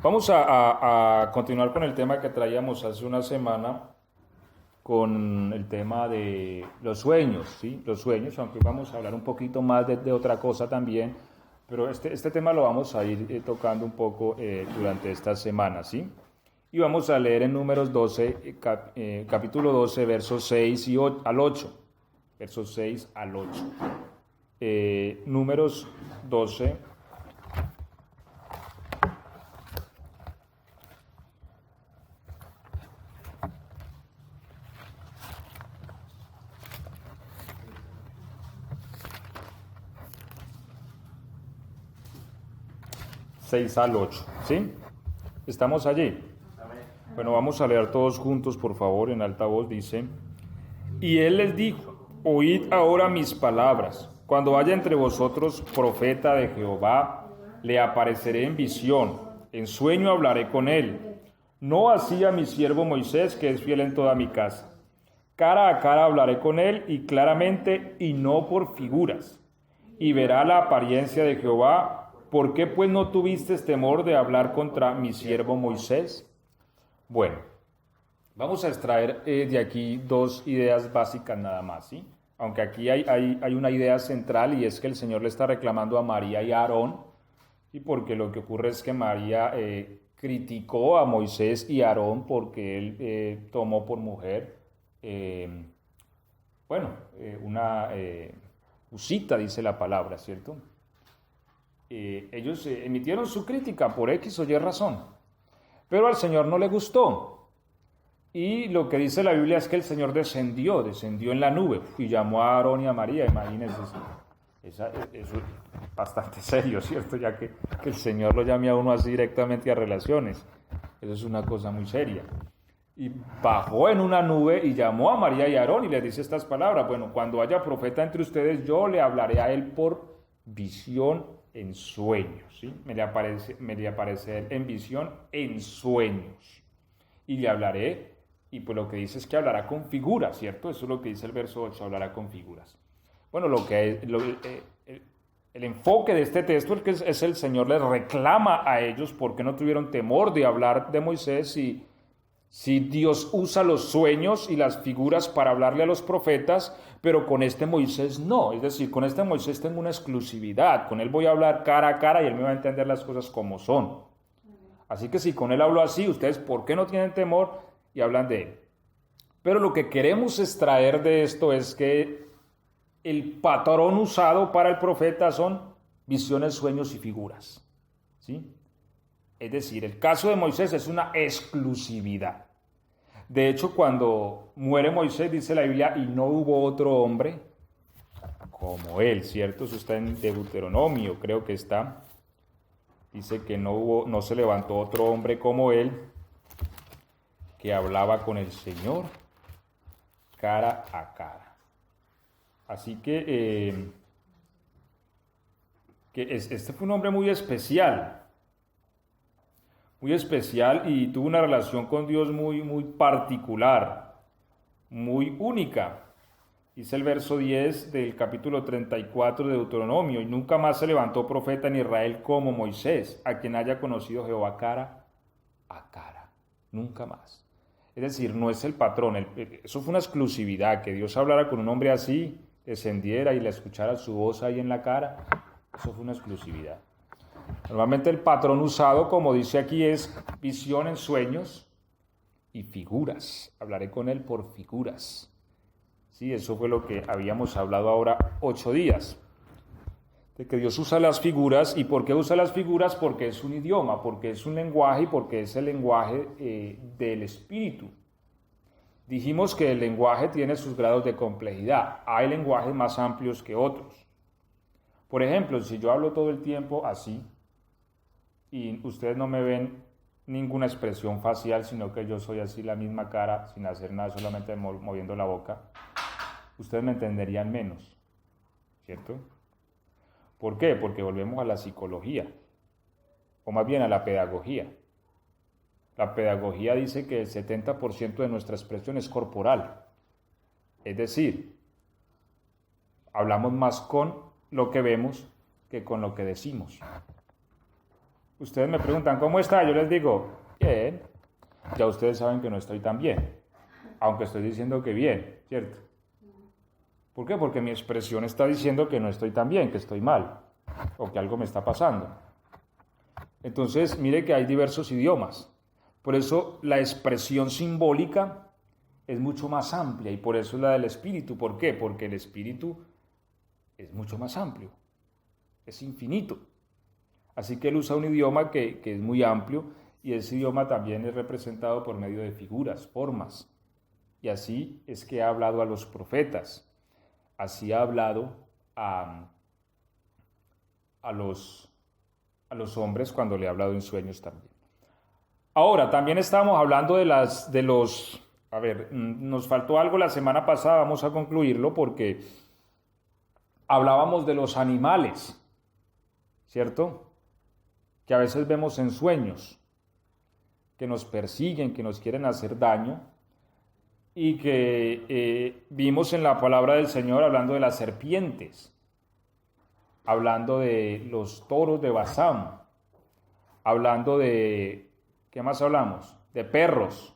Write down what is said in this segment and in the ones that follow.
Vamos a continuar con el tema que traíamos hace una semana, con el tema de los sueños, ¿sí? Los sueños, aunque vamos a hablar un poquito más de otra cosa también, pero este tema lo vamos a ir tocando un poco durante esta semana, ¿sí? Y vamos a leer en Números 12, capítulo 12, versos 6 al 8, versos 6 al 8. Números 12. 6 al 8, ¿sí? ¿Estamos allí? Bueno, vamos a leer todos juntos, por favor, en alta voz. Dice: Y él les dijo: Oíd ahora mis palabras. Cuando haya entre vosotros profeta de Jehová, le apareceré en visión, en sueño hablaré con él. No así a mi siervo Moisés, que es fiel en toda mi casa. Cara a cara hablaré con él, y claramente, y no por figuras. Y verá la apariencia de Jehová. ¿Por qué pues no tuviste temor de hablar contra mi siervo Moisés? Bueno, vamos a extraer de aquí dos ideas básicas nada más, ¿sí? Aunque aquí hay una idea central, y es que el Señor le está reclamando a María y a Aarón, y porque lo que ocurre es que María criticó a Moisés y a Aarón porque él tomó por mujer, una usita, dice la palabra, ¿cierto? Ellos emitieron su crítica por X o Y razón, pero al Señor no le gustó. Y lo que dice la Biblia es que el Señor descendió en la nube y llamó a Aarón y a María. Imagínense, eso es bastante serio, ¿cierto? Ya que el Señor lo llame a uno así directamente a relaciones. Eso es una cosa muy seria. Y bajó en una nube y llamó a María y a Aarón y les dice estas palabras: bueno, cuando haya profeta entre ustedes, yo le hablaré a él por visión en sueños, ¿sí? Me le apareceré en visión en sueños. Y le hablaré, y pues lo que dice es que hablará con figuras, ¿cierto? Eso es lo que dice el verso 8, hablará con figuras. Bueno, el enfoque de este texto es el Señor les reclama a ellos porque no tuvieron temor de hablar de Moisés, y si Dios usa los sueños y las figuras para hablarle a los profetas, pero con este Moisés no. Es decir, con este Moisés tengo una exclusividad. Con él voy a hablar cara a cara y él me va a entender las cosas como son. Así que si con él hablo así, ustedes, ¿por qué no tienen temor y hablan de él? Pero lo que queremos extraer de esto es que el patrón usado para el profeta son visiones, sueños y figuras, ¿sí? Es decir, el caso de Moisés es una exclusividad. De hecho, cuando muere Moisés, dice la Biblia, y no hubo otro hombre como él, ¿cierto? Eso está en Deuteronomio, creo que está. Dice que no se levantó otro hombre como él, que hablaba con el Señor cara a cara. Así que este fue un hombre muy especial, y tuvo una relación con Dios muy, muy particular, muy única. Dice el verso 10 del capítulo 34 de Deuteronomio: y nunca más se levantó profeta en Israel como Moisés, a quien haya conocido Jehová cara a cara. Nunca más. Es decir, no es el patrón. Eso fue una exclusividad, que Dios hablara con un hombre así, descendiera y le escuchara su voz ahí en la cara. Eso fue una exclusividad. Normalmente el patrón usado, como dice aquí, es visión en sueños y figuras. Hablaré con él por figuras. Sí, eso fue lo que habíamos hablado ahora 8 días. De que Dios usa las figuras. ¿Y por qué usa las figuras? Porque es un idioma, porque es un lenguaje y porque es el lenguaje del espíritu. Dijimos que el lenguaje tiene sus grados de complejidad. Hay lenguajes más amplios que otros. Por ejemplo, si yo hablo todo el tiempo así y ustedes no me ven ninguna expresión facial, sino que yo soy así, la misma cara, sin hacer nada, solamente moviendo la boca, ustedes me entenderían menos, ¿cierto? ¿Por qué? Porque volvemos a la psicología, o más bien a la pedagogía. La pedagogía dice que el 70% de nuestra expresión es corporal. Es decir, hablamos más con lo que vemos que con lo que decimos. Ustedes me preguntan, ¿cómo está? Yo les digo, bien. Ya ustedes saben que no estoy tan bien, aunque estoy diciendo que bien, ¿cierto? ¿Por qué? Porque mi expresión está diciendo que no estoy tan bien, que estoy mal, o que algo me está pasando. Entonces, mire que hay diversos idiomas. Por eso la expresión simbólica es mucho más amplia y por eso es la del espíritu. ¿Por qué? Porque el espíritu es mucho más amplio, es infinito. Así que él usa un idioma que es muy amplio y ese idioma también es representado por medio de figuras, formas. Y así es que ha hablado a los profetas, así ha hablado a los hombres cuando le ha hablado en sueños también. Ahora, también estábamos hablando nos faltó algo la semana pasada, vamos a concluirlo porque hablábamos de los animales, ¿cierto? Que a veces vemos en sueños, que nos persiguen, que nos quieren hacer daño, y que vimos en la palabra del Señor hablando de las serpientes, hablando de los toros de Basán, hablando de, ¿qué más hablamos? De perros.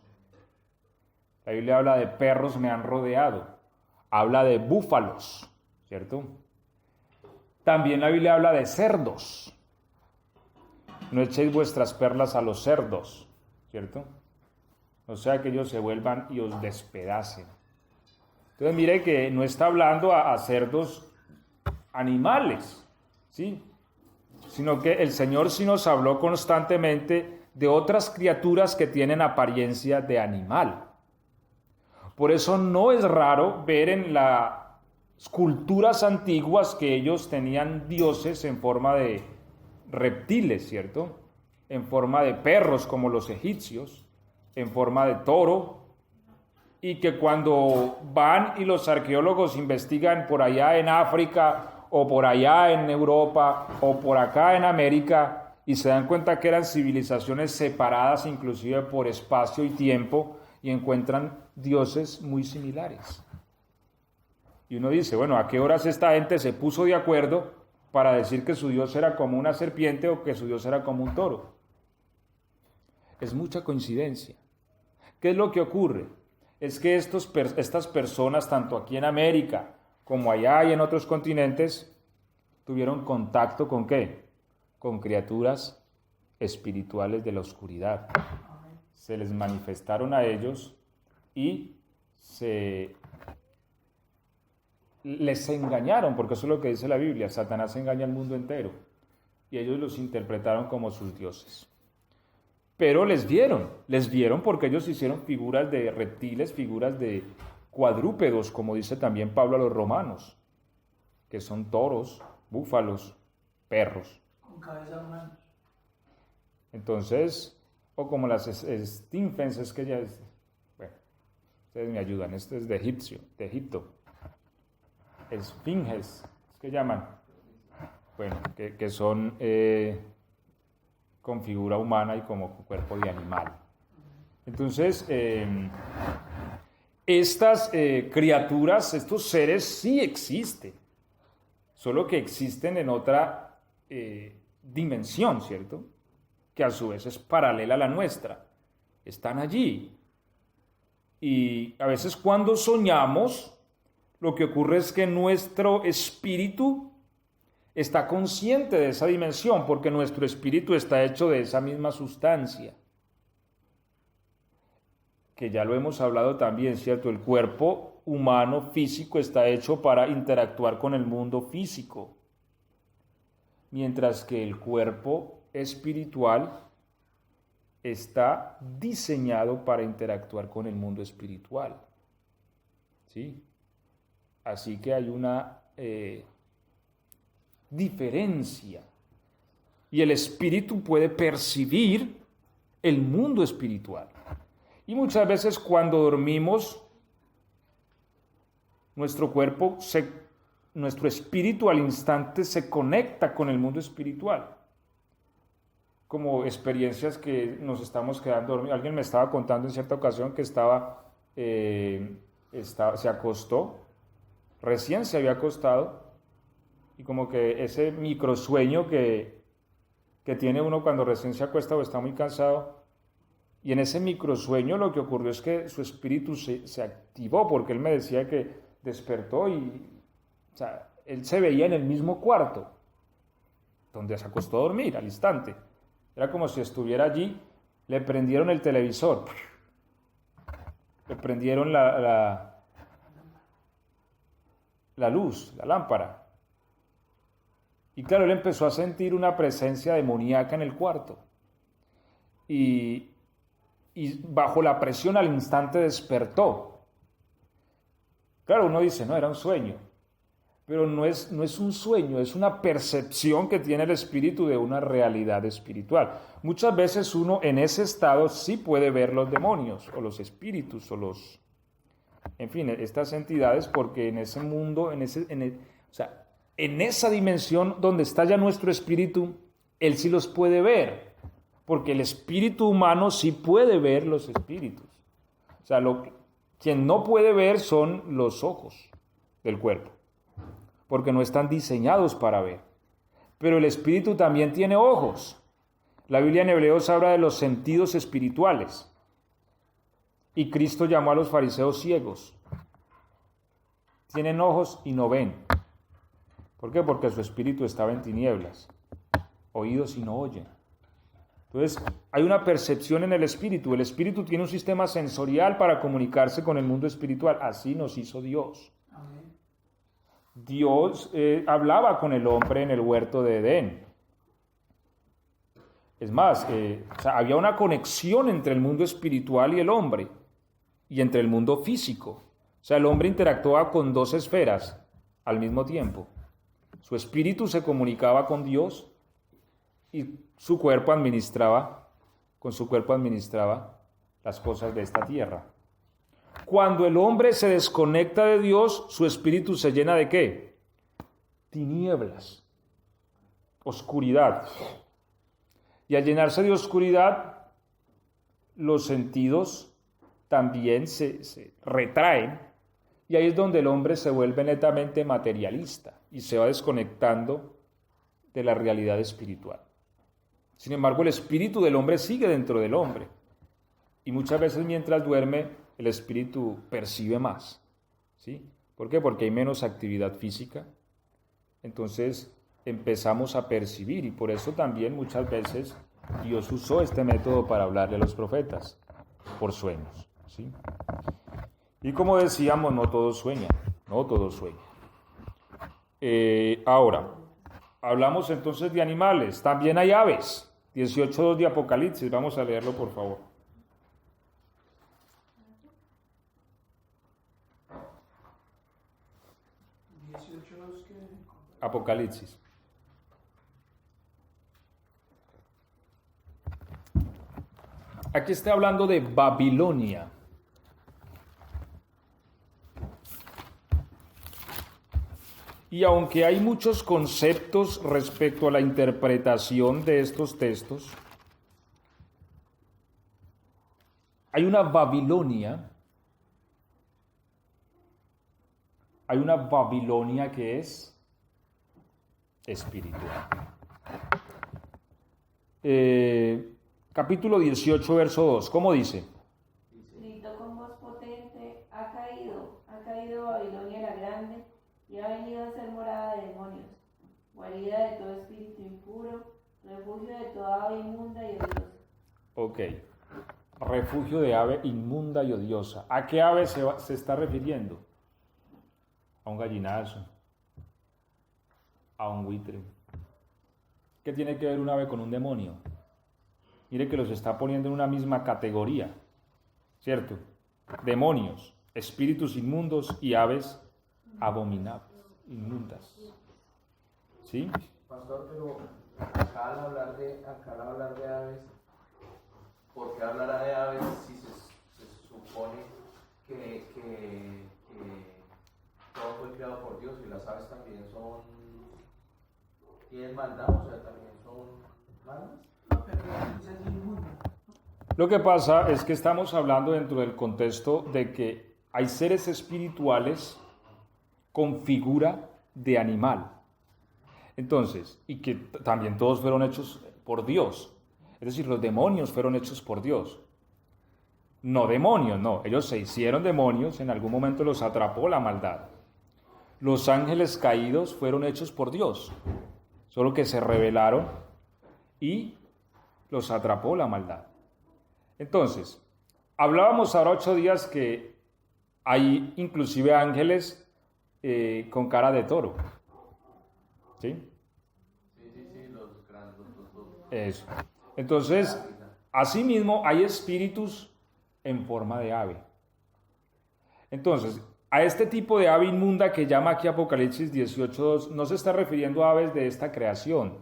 La Biblia habla de perros me han rodeado, habla de búfalos, ¿cierto? También la Biblia habla de cerdos. No echéis vuestras perlas a los cerdos, ¿cierto? No sea que ellos se vuelvan y os despedacen. Entonces mire que no está hablando a cerdos animales, ¿sí? Sino que el Señor sí nos habló constantemente de otras criaturas que tienen apariencia de animal. Por eso no es raro ver en las culturas antiguas que ellos tenían dioses en forma de reptiles, ¿cierto? En forma de perros como los egipcios, en forma de toro, y que cuando van y los arqueólogos investigan por allá en África o por allá en Europa o por acá en América y se dan cuenta que eran civilizaciones separadas inclusive por espacio y tiempo y encuentran dioses muy similares. Y uno dice, bueno, ¿a qué horas esta gente se puso de acuerdo para decir que su Dios era como una serpiente o que su Dios era como un toro? Es mucha coincidencia. ¿Qué es lo que ocurre? Es que estas personas, tanto aquí en América como allá y en otros continentes, tuvieron contacto ¿con qué? Con criaturas espirituales de la oscuridad. Se les manifestaron a ellos y les engañaron, porque eso es lo que dice la Biblia, Satanás engaña al mundo entero, y ellos los interpretaron como sus dioses. Pero les vieron porque ellos hicieron figuras de reptiles, figuras de cuadrúpedos, como dice también Pablo a los romanos, que son toros, búfalos, perros. Con cabeza humanos. Entonces, o como las esfinges, que ya es, bueno, ustedes me ayudan, esto es de Egipto. Esfinges, es que llaman, bueno, que son con figura humana y como cuerpo de animal. Entonces, estas criaturas, estos seres sí existen, solo que existen en otra dimensión, ¿cierto? Que a su vez es paralela a la nuestra. Están allí. Y a veces cuando soñamos, lo que ocurre es que nuestro espíritu está consciente de esa dimensión, porque nuestro espíritu está hecho de esa misma sustancia. Que ya lo hemos hablado también, ¿cierto? El cuerpo humano físico está hecho para interactuar con el mundo físico, mientras que el cuerpo espiritual está diseñado para interactuar con el mundo espiritual. ¿Sí? Así que hay una diferencia. Y el espíritu puede percibir el mundo espiritual. Y muchas veces cuando dormimos, nuestro espíritu al instante se conecta con el mundo espiritual. Como experiencias que nos estamos quedando dormidos. Alguien me estaba contando en cierta ocasión que se acostó, recién se había acostado, y como que ese microsueño que que tiene uno cuando recién se acuesta o está muy cansado. Y en ese microsueño lo que ocurrió es que su espíritu se activó, porque él me decía que despertó y, o sea, él se veía en el mismo cuarto donde se acostó a dormir al instante. Era como si estuviera allí, le prendieron el televisor, le prendieron la luz, la lámpara. Y claro, él empezó a sentir una presencia demoníaca en el cuarto. Y bajo la presión al instante despertó. Claro, uno dice, no, era un sueño. Pero no es un sueño, es una percepción que tiene el espíritu de una realidad espiritual. Muchas veces uno en ese estado sí puede ver los demonios, o los espíritus, o en fin, estas entidades, porque en ese mundo, en esa dimensión donde está ya nuestro espíritu, él sí los puede ver, porque el espíritu humano sí puede ver los espíritus. O sea, quien no puede ver son los ojos del cuerpo, porque no están diseñados para ver. Pero el espíritu también tiene ojos. La Biblia en Hebreos habla de los sentidos espirituales. Y Cristo llamó a los fariseos ciegos. Tienen ojos y no ven. ¿Por qué? Porque su espíritu estaba en tinieblas. Oídos y no oyen. Entonces, hay una percepción en el espíritu. El espíritu tiene un sistema sensorial para comunicarse con el mundo espiritual. Así nos hizo Dios. Amén. Dios hablaba con el hombre en el huerto de Edén. Es más, había una conexión entre el mundo espiritual y el hombre, y entre el mundo físico. O sea, el hombre interactuaba con dos esferas al mismo tiempo. Su espíritu se comunicaba con Dios y con su cuerpo administraba las cosas de esta tierra. Cuando el hombre se desconecta de Dios, su espíritu se llena ¿de qué? Tinieblas, oscuridad. Y al llenarse de oscuridad, los sentidos también se retraen, y ahí es donde el hombre se vuelve netamente materialista y se va desconectando de la realidad espiritual. Sin embargo, el espíritu del hombre sigue dentro del hombre, y muchas veces mientras duerme, el espíritu percibe más. ¿Sí? ¿Por qué? Porque hay menos actividad física. Entonces empezamos a percibir, y por eso también muchas veces Dios usó este método para hablarle a los profetas, por sueños. ¿Sí? Y como decíamos, no todos sueñan. Ahora, hablamos entonces de animales, también hay aves. 18:2 de Apocalipsis, vamos a leerlo por favor. Apocalipsis. Aquí está hablando de Babilonia. Y aunque hay muchos conceptos respecto a la interpretación de estos textos, hay una Babilonia que es espiritual. Capítulo 18, verso 2, ¿cómo dice? Gritó con voz potente, ha caído Babilonia la grande, y ha venido a ser morada de demonios, guarida de todo espíritu impuro, refugio de toda ave inmunda y odiosa. Ok, refugio de ave inmunda y odiosa. ¿A qué ave se está refiriendo? A un gallinazo, a un buitre. ¿Qué tiene que ver un ave con un demonio? Mire que los está poniendo en una misma categoría, ¿cierto? Demonios, espíritus inmundos y aves abominables, inmundas. ¿Sí? Pastor, pero acá al hablar de aves, ¿por qué hablará de aves si se supone que todo fue creado por Dios y las aves también tienen maldad, o sea, también son malas? Lo que pasa es que estamos hablando dentro del contexto de que hay seres espirituales con figura de animal. Entonces, y que también todos fueron hechos por Dios. Es decir, los demonios fueron hechos por Dios. No demonios, no. Ellos se hicieron demonios, en algún momento los atrapó la maldad. Los ángeles caídos fueron hechos por Dios, solo que se rebelaron y los atrapó la maldad. Entonces, hablábamos ahora 8 días que hay inclusive ángeles con cara de toro. ¿Sí? Sí, los grandes. Eso. Entonces, asimismo, hay espíritus en forma de ave. Entonces, a este tipo de ave inmunda que llama aquí Apocalipsis 18:2, no se está refiriendo a aves de esta creación,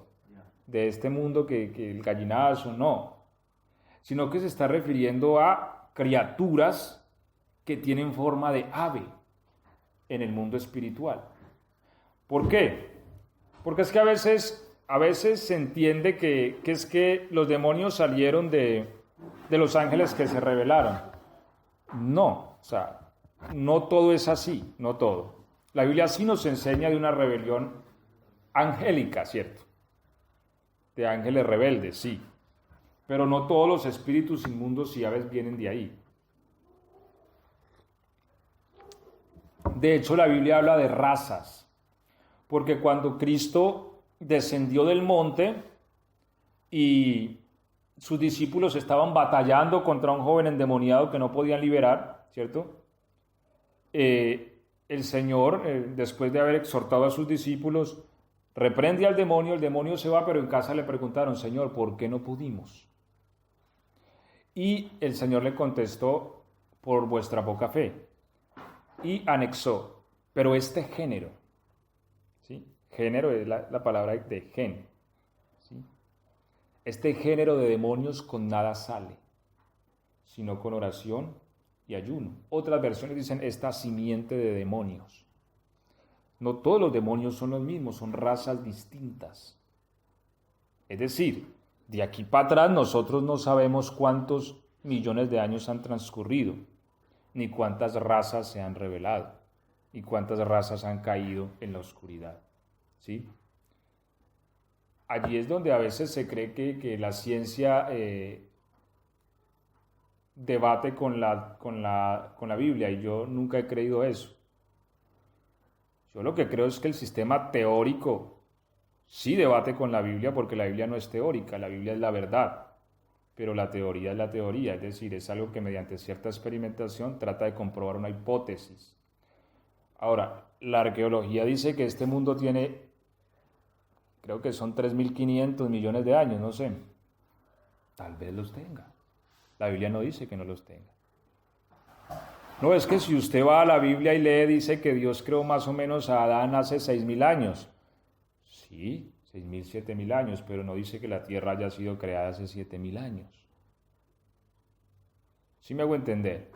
de este mundo que el gallinazo, no, sino que se está refiriendo a criaturas que tienen forma de ave en el mundo espiritual. ¿Por qué? Porque es que a veces se entiende que es que los demonios salieron de los ángeles que se rebelaron. No, o sea, no todo es así, no todo. La Biblia sí nos enseña de una rebelión angélica, ¿cierto? De ángeles rebeldes, sí. Pero no todos los espíritus inmundos y aves vienen de ahí. De hecho, la Biblia habla de razas, porque cuando Cristo descendió del monte y sus discípulos estaban batallando contra un joven endemoniado que no podían liberar, ¿cierto? El Señor, después de haber exhortado a sus discípulos, reprende al demonio, el demonio se va, pero en casa le preguntaron, Señor, ¿por qué no pudimos? Y el Señor le contestó, por vuestra poca fe. Y anexó, pero este género, ¿sí? Género es la palabra de gen, ¿sí? Este género de demonios con nada sale, sino con oración y ayuno. Otras versiones dicen esta simiente de demonios. No todos los demonios son los mismos, son razas distintas. Es decir, de aquí para atrás nosotros no sabemos cuántos millones de años han transcurrido, ni cuántas razas se han revelado, y cuántas razas han caído en la oscuridad. ¿Sí? Allí es donde a veces se cree que la ciencia debate con la Biblia, y yo nunca he creído eso. Yo lo que creo es que el sistema teórico sí debate con la Biblia, porque la Biblia no es teórica, la Biblia es la verdad, pero la teoría es la teoría, es decir, es algo que mediante cierta experimentación trata de comprobar una hipótesis. Ahora, la arqueología dice que este mundo tiene, creo que son 3.500 millones de años, no sé, tal vez los tenga. La Biblia no dice que no los tenga. No, es que si usted va a la Biblia y lee, dice que Dios creó más o menos a Adán hace 6.000 años. Sí, 6.000, 7.000 años, pero no dice que la tierra haya sido creada hace 7.000 años. ¿Sí me hago entender?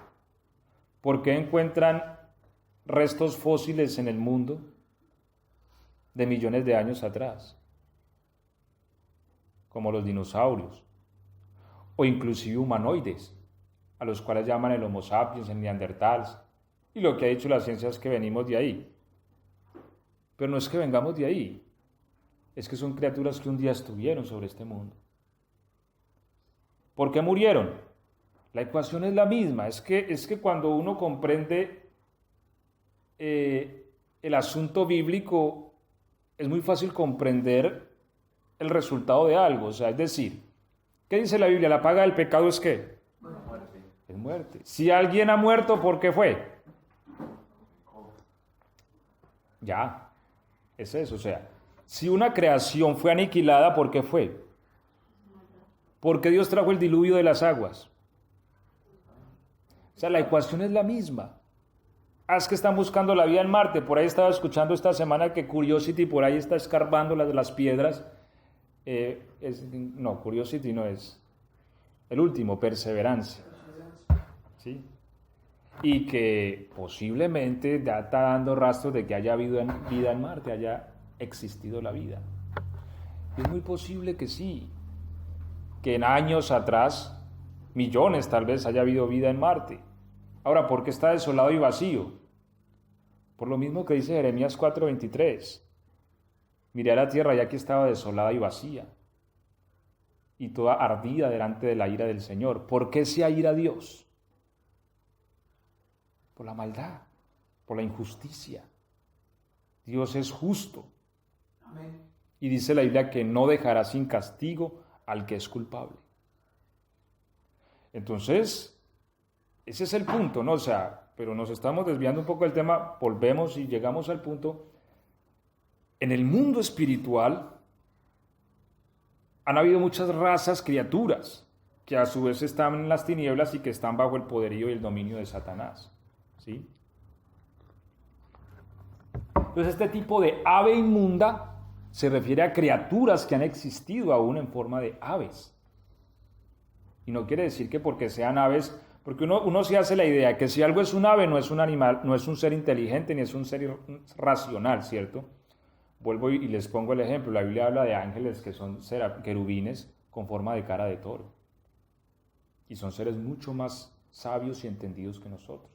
¿Por qué encuentran restos fósiles en el mundo de millones de años atrás? Como los dinosaurios, o inclusive humanoides, a los cuales llaman el Homo sapiens, el Neandertal, y lo que ha dicho la ciencia es que venimos de ahí. Pero no es que vengamos de ahí, es que son criaturas que un día estuvieron sobre este mundo. ¿Por qué murieron? La ecuación es la misma, es que cuando uno comprende el asunto bíblico, es muy fácil comprender el resultado de algo, o sea, es decir, ¿qué dice la Biblia? La paga del pecado es ¿qué? Muerte. Es muerte. Si alguien ha muerto, ¿por qué fue? Ya, es eso, o sea, si una creación fue aniquilada, ¿por qué fue? Porque Dios trajo el diluvio de las aguas. O sea, la ecuación es la misma. Es que están buscando la vida en Marte. Por ahí estaba escuchando esta semana que Curiosity por ahí está escarbando las piedras. No, Curiosity no es. El último, Perseverancia. ¿Sí? Y que posiblemente está dando rastros de que haya habido vida en Marte, haya existido la vida. Y es muy posible que sí, que en años atrás, millones tal vez, haya habido vida en Marte. Ahora, ¿por qué está desolado y vacío? Por lo mismo que dice Jeremías 4:23. Miré a la tierra ya que estaba desolada y vacía. y toda ardida delante de la ira del Señor. ¿Por qué se aira Dios? Por la maldad, por la injusticia. Dios es justo. Amén. Y dice la Biblia que no dejará sin castigo al que es culpable. Entonces, ese es el punto, ¿no? O sea, pero nos estamos desviando un poco del tema, volvemos y llegamos al punto. En el mundo espiritual han habido muchas razas, criaturas, que a su vez están en las tinieblas y que están bajo el poderío y el dominio de Satanás, ¿sí? Entonces este tipo de ave inmunda se refiere a criaturas que han existido aún en forma de aves. Y no quiere decir que porque sean aves, porque uno se hace la idea que si algo es un ave no es un animal, no es un ser inteligente ni es un ser racional, ¿cierto? Vuelvo y les pongo el ejemplo. La Biblia habla de ángeles que son querubines con forma de cara de toro. Y son seres mucho más sabios y entendidos que nosotros.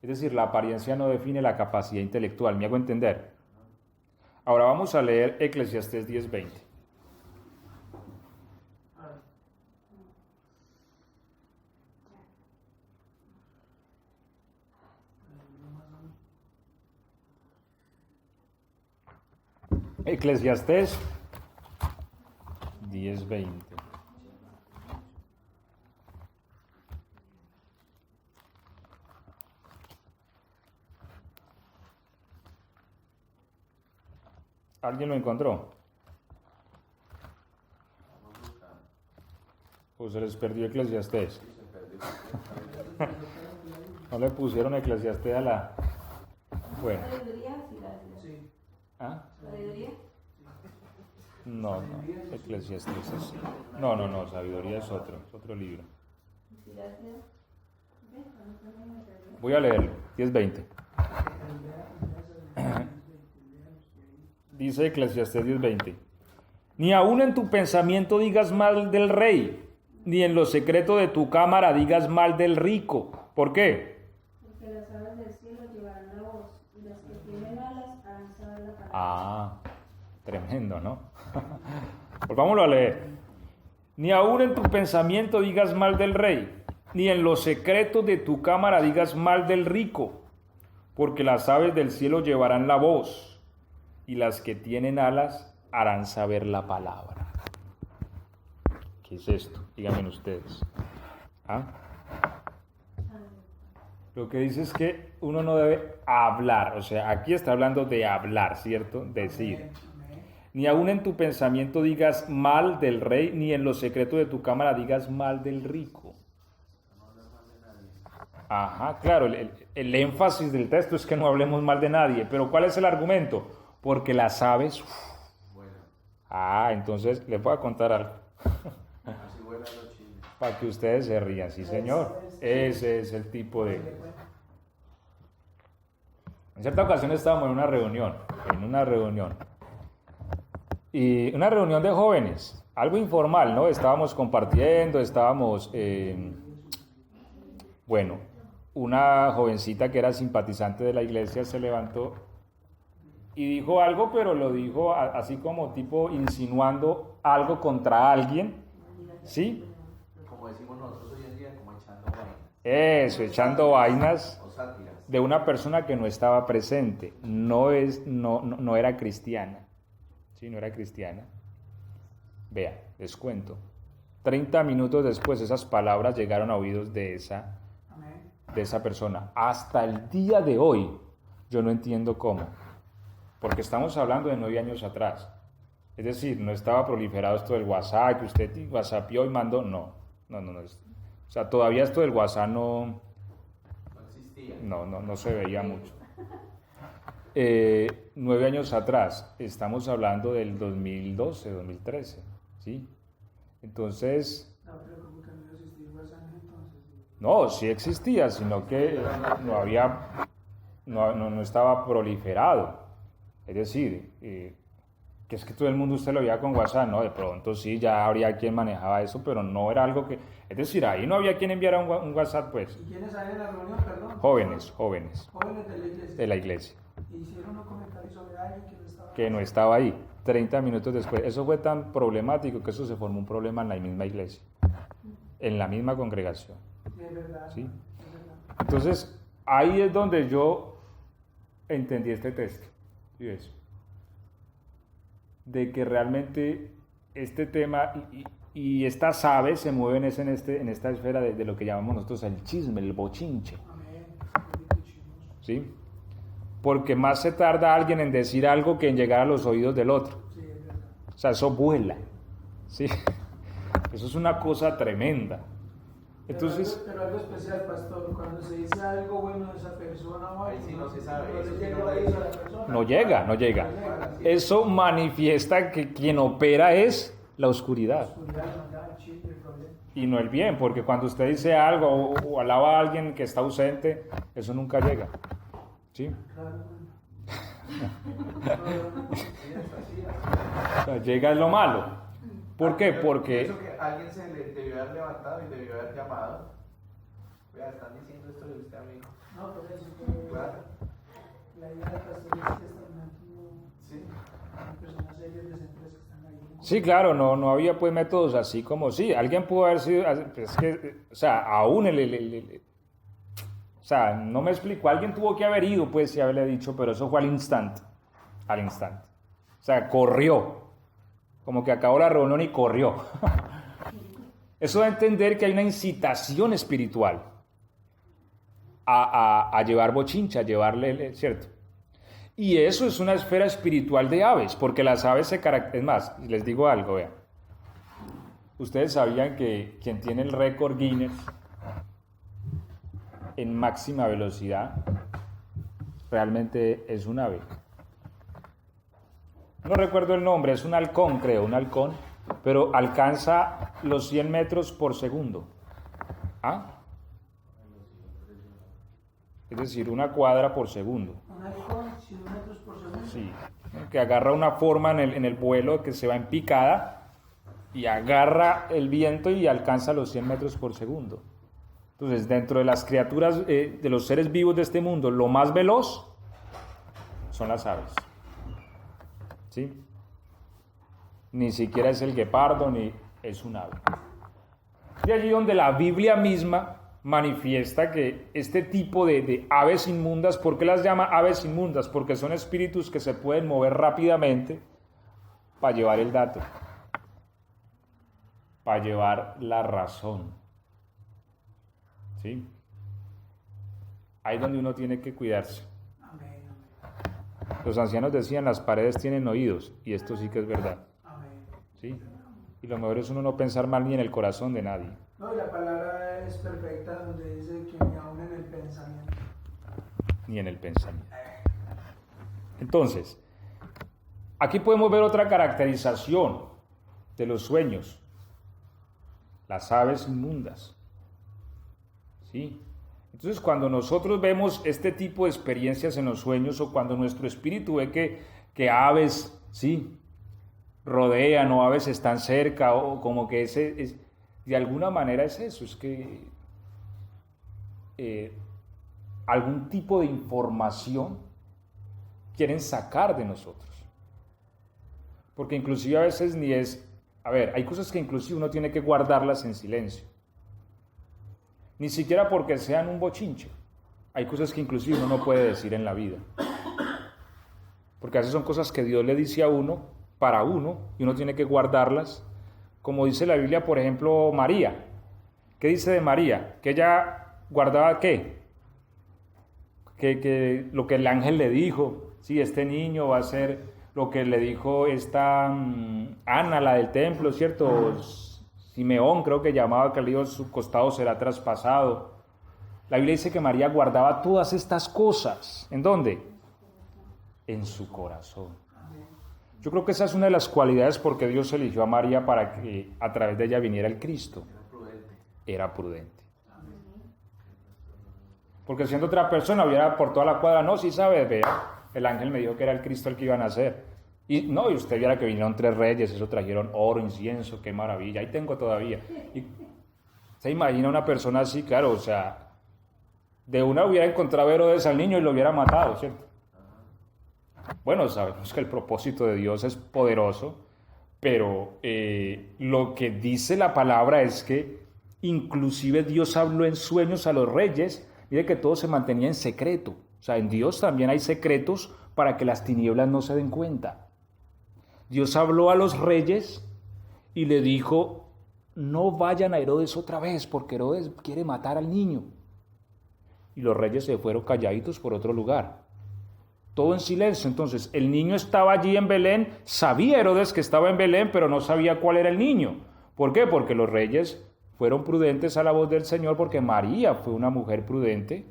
Es decir, la apariencia no define la capacidad intelectual. ¿Me hago entender? Ahora vamos a leer Eclesiastés 10:20. Eclesiastés 10:20. ¿Alguien lo encontró? Pues se les perdió Eclesiastés. No le pusieron Eclesiastés a la... Bueno. Sí. ¿Ah? ¿Sabiduría? No, Eclesiastés es... No, Sabiduría es otro libro. Voy a leerlo, 10:20. Dice Eclesiastés 10:20. Ni aun en tu pensamiento digas mal del rey, ni en lo secreto de tu cámara digas mal del rico. ¿Por qué? Porque las aves del cielo llevarán la voz, y las que tienen alas harán saber la palabra. Ah, tremendo, ¿no? Volvámoslo a leer. Ni aun en tu pensamiento digas mal del rey, ni en los secretos de tu cámara digas mal del rico, porque las aves del cielo llevarán la voz, y las que tienen alas harán saber la palabra. ¿Qué es esto? Díganme ustedes. ¿Ah? Lo que dice es que uno no debe hablar, o sea, aquí está hablando de hablar, ¿cierto? Decir. Ni aun en tu pensamiento digas mal del rey, ni en los secretos de tu cámara digas mal del rico. Ajá, claro, el énfasis del texto es que no hablemos mal de nadie, pero ¿cuál es el argumento? Porque las aves... entonces les voy a contar algo. Para que ustedes se rían, sí señor. Ese es el tipo de... En cierta ocasión estábamos en una reunión. Y una reunión de jóvenes, algo informal, ¿no? Estábamos compartiendo, bueno, una jovencita que era simpatizante de la iglesia se levantó y dijo algo, pero lo dijo así como tipo insinuando algo contra alguien, ¿sí? Como decimos nosotros hoy en día, como echando vainas. Eso, echando vainas O sátiras. de una persona que no estaba presente, no era cristiana, ¿sí? No era cristiana. Vea, les cuento. 30 minutos después esas palabras llegaron a oídos de esa persona. Hasta el día de hoy yo no entiendo cómo. Porque estamos hablando de 9 años atrás. Es decir, no estaba proliferado esto del WhatsApp, que usted whatsappió y mandó. No. O sea, todavía esto del WhatsApp no existía. No se veía mucho. 9 años atrás, estamos hablando del 2012, 2013, ¿sí? Entonces... No, sí existía, sino que no estaba proliferado. Es decir, que es que todo el mundo usted lo veía con WhatsApp, ¿no? De pronto sí, ya habría quien manejaba eso, pero no era algo que... Es decir, ahí no había quien enviara un WhatsApp, pues. ¿Y quiénes habían en la reunión, perdón? Jóvenes. Jóvenes De la iglesia. ¿Y hicieron unos comentarios sobre alguien que no estaba? Que no estaba ahí. 30 minutos después. Eso fue tan problemático que eso se formó un problema en la misma iglesia, en la misma congregación. Es verdad. ¿Sí? Es verdad. Entonces, ahí es donde yo entendí este texto. ¿Sí ves? De que realmente este tema y estas aves se mueven en esta esfera de lo que llamamos nosotros el chisme, el bochinche. Amén. ¿Sí? Porque más se tarda alguien en decir algo que en llegar a los oídos del otro. Sí, es verdad. O sea, eso vuela. ¿Sí? Eso es una cosa tremenda. Entonces, Pero algo especial, pastor, cuando se dice algo bueno de esa persona o algo, Ahí sí no se sabe, no eso le sí llega no a lo oír a dice. la persona. no llega. Sí. Eso manifiesta que quien opera es la oscuridad. Oscuridad, maldad, chisme, problema. Y no el bien, porque cuando usted dice algo o alaba a alguien que está ausente, eso nunca llega. ¿Sí? Claro. O sea, llega es lo malo. ¿Por qué? Yo Porque pienso que alguien se le debió haber levantado y debió haber llamado. Vea, están diciendo esto de usted, amigo. No, por eso que Claro. la idea del pastor es que están Sí. personas serias, decentes que están ahí. sí, claro, no había pues métodos así como sí. Alguien pudo haber sido, es que, o sea, aún o sea, no me explico. Alguien tuvo que haber ido, pues, y haberle dicho, pero eso fue al instante. Al instante. O sea, corrió. Como que acabó la reunión y corrió. Eso da a entender que hay una incitación espiritual a llevar bochincha, a llevarle, ¿cierto? Y eso es una esfera espiritual de aves, porque las aves se caracterizan. Es más, les digo algo, vean. Ustedes sabían que quien tiene el récord Guinness en máxima velocidad realmente es un ave. No recuerdo el nombre, es un halcón, creo, un halcón, pero alcanza los 100 metros por segundo. ¿Ah? Es decir, una cuadra por segundo. Un halcón, 100 metros por segundo. Sí, que agarra una forma en el vuelo que se va en picada y agarra el viento y alcanza los 100 metros por segundo. Entonces, dentro de las criaturas, de los seres vivos de este mundo, lo más veloz son las aves. ¿Sí? Ni siquiera es el guepardo, ni es un ave. De allí donde la Biblia misma manifiesta que este tipo de aves inmundas, ¿por qué las llama aves inmundas? Porque son espíritus que se pueden mover rápidamente para llevar el dato, para llevar la razón. ¿Sí? Ahí es donde uno tiene que cuidarse. Amén, Los ancianos decían, las paredes tienen oídos, y esto sí que es verdad. amén. ¿Sí? Y lo mejor es uno no pensar mal ni en el corazón de nadie. No, y la palabra es perfecta donde dice que ni aún en el pensamiento. Ni en el pensamiento. Entonces, aquí podemos ver otra caracterización de los sueños. Las aves inmundas. ¿Sí? Entonces, cuando nosotros vemos este tipo de experiencias en los sueños o cuando nuestro espíritu ve que aves, ¿sí?, rodean o aves están cerca o como que de alguna manera es eso, es que algún tipo de información quieren sacar de nosotros. Porque inclusive a veces ni es, hay cosas que inclusive uno tiene que guardarlas en silencio. Ni siquiera porque sean un bochinche. Hay cosas que inclusive uno no puede decir en la vida. Porque a veces son cosas que Dios le dice a uno, para uno, y uno tiene que guardarlas. Como dice la Biblia, por ejemplo, María. ¿Qué dice de María? Que ella guardaba ¿qué? Que lo que el ángel le dijo, sí, este niño va a ser lo que le dijo esta Ana, la del templo, ¿cierto? Simeón creo que llamaba, que le dijo, su costado será traspasado. La Biblia dice que María guardaba todas estas cosas. ¿En dónde? En su corazón. Yo creo que esa es una de las cualidades porque Dios eligió a María para que a través de ella viniera el Cristo. Era prudente. Porque siendo otra persona, hubiera por toda la cuadra, no, sí sabe, vea, el ángel me dijo que era el Cristo el que iban a hacer. Y no, y usted viera que vinieron 3 reyes, eso trajeron oro, incienso, qué maravilla, ahí tengo todavía. Y se imagina una persona así, claro, o sea, de una hubiera encontrado a Herodes al niño y lo hubiera matado, ¿cierto? Bueno, sabemos que el propósito de Dios es poderoso, pero lo que dice la palabra es que inclusive Dios habló en sueños a los reyes. Mire que todo se mantenía en secreto. O sea, en Dios también hay secretos para que las tinieblas no se den cuenta. Dios habló a los reyes y le dijo, no vayan a Herodes otra vez, porque Herodes quiere matar al niño. Y los reyes se fueron calladitos por otro lugar. Todo en silencio. Entonces, el niño estaba allí en Belén, sabía Herodes que estaba en Belén, pero no sabía cuál era el niño. ¿Por qué? Porque los reyes fueron prudentes a la voz del Señor, porque María fue una mujer prudente.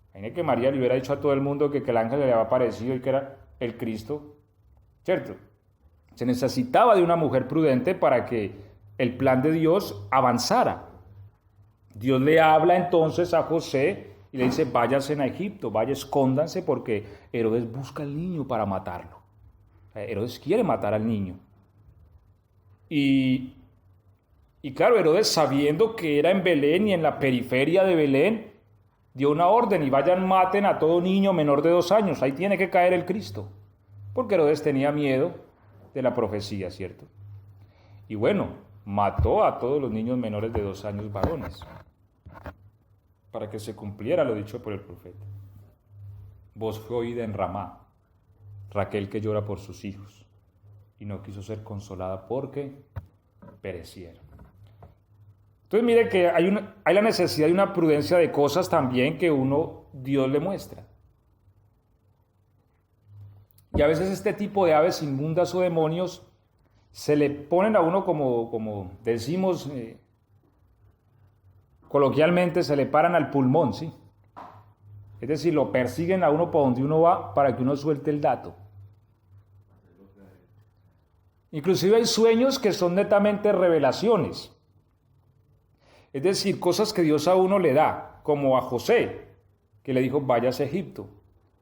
Imagínate que María le hubiera dicho a todo el mundo que el ángel le había aparecido y que era el Cristo, ¿cierto? Se necesitaba de una mujer prudente para que el plan de Dios avanzara. Dios le habla entonces a José y le dice, váyanse a Egipto, vaya, escóndanse porque Herodes busca al niño para matarlo. Herodes quiere matar al niño. Y claro, Herodes, sabiendo que era en Belén y en la periferia de Belén, dio una orden y vayan, maten a todo niño menor de 2 años. Ahí tiene que caer el Cristo. Porque Herodes tenía miedo de la profecía, ¿cierto? Y bueno, mató a todos los niños menores de 2 años varones, para que se cumpliera lo dicho por el profeta. Voz fue oída en Ramá, Raquel que llora por sus hijos, y no quiso ser consolada porque perecieron. Entonces mire que hay la necesidad de una prudencia de cosas también que Dios le muestra. Y a veces este tipo de aves inmundas o demonios se le ponen a uno como decimos coloquialmente, se le paran al pulmón, ¿sí? Es decir, lo persiguen a uno por donde uno va para que uno suelte el dato. Inclusive hay sueños que son netamente revelaciones. Es decir, cosas que Dios a uno le da, como a José, que le dijo, váyase a Egipto,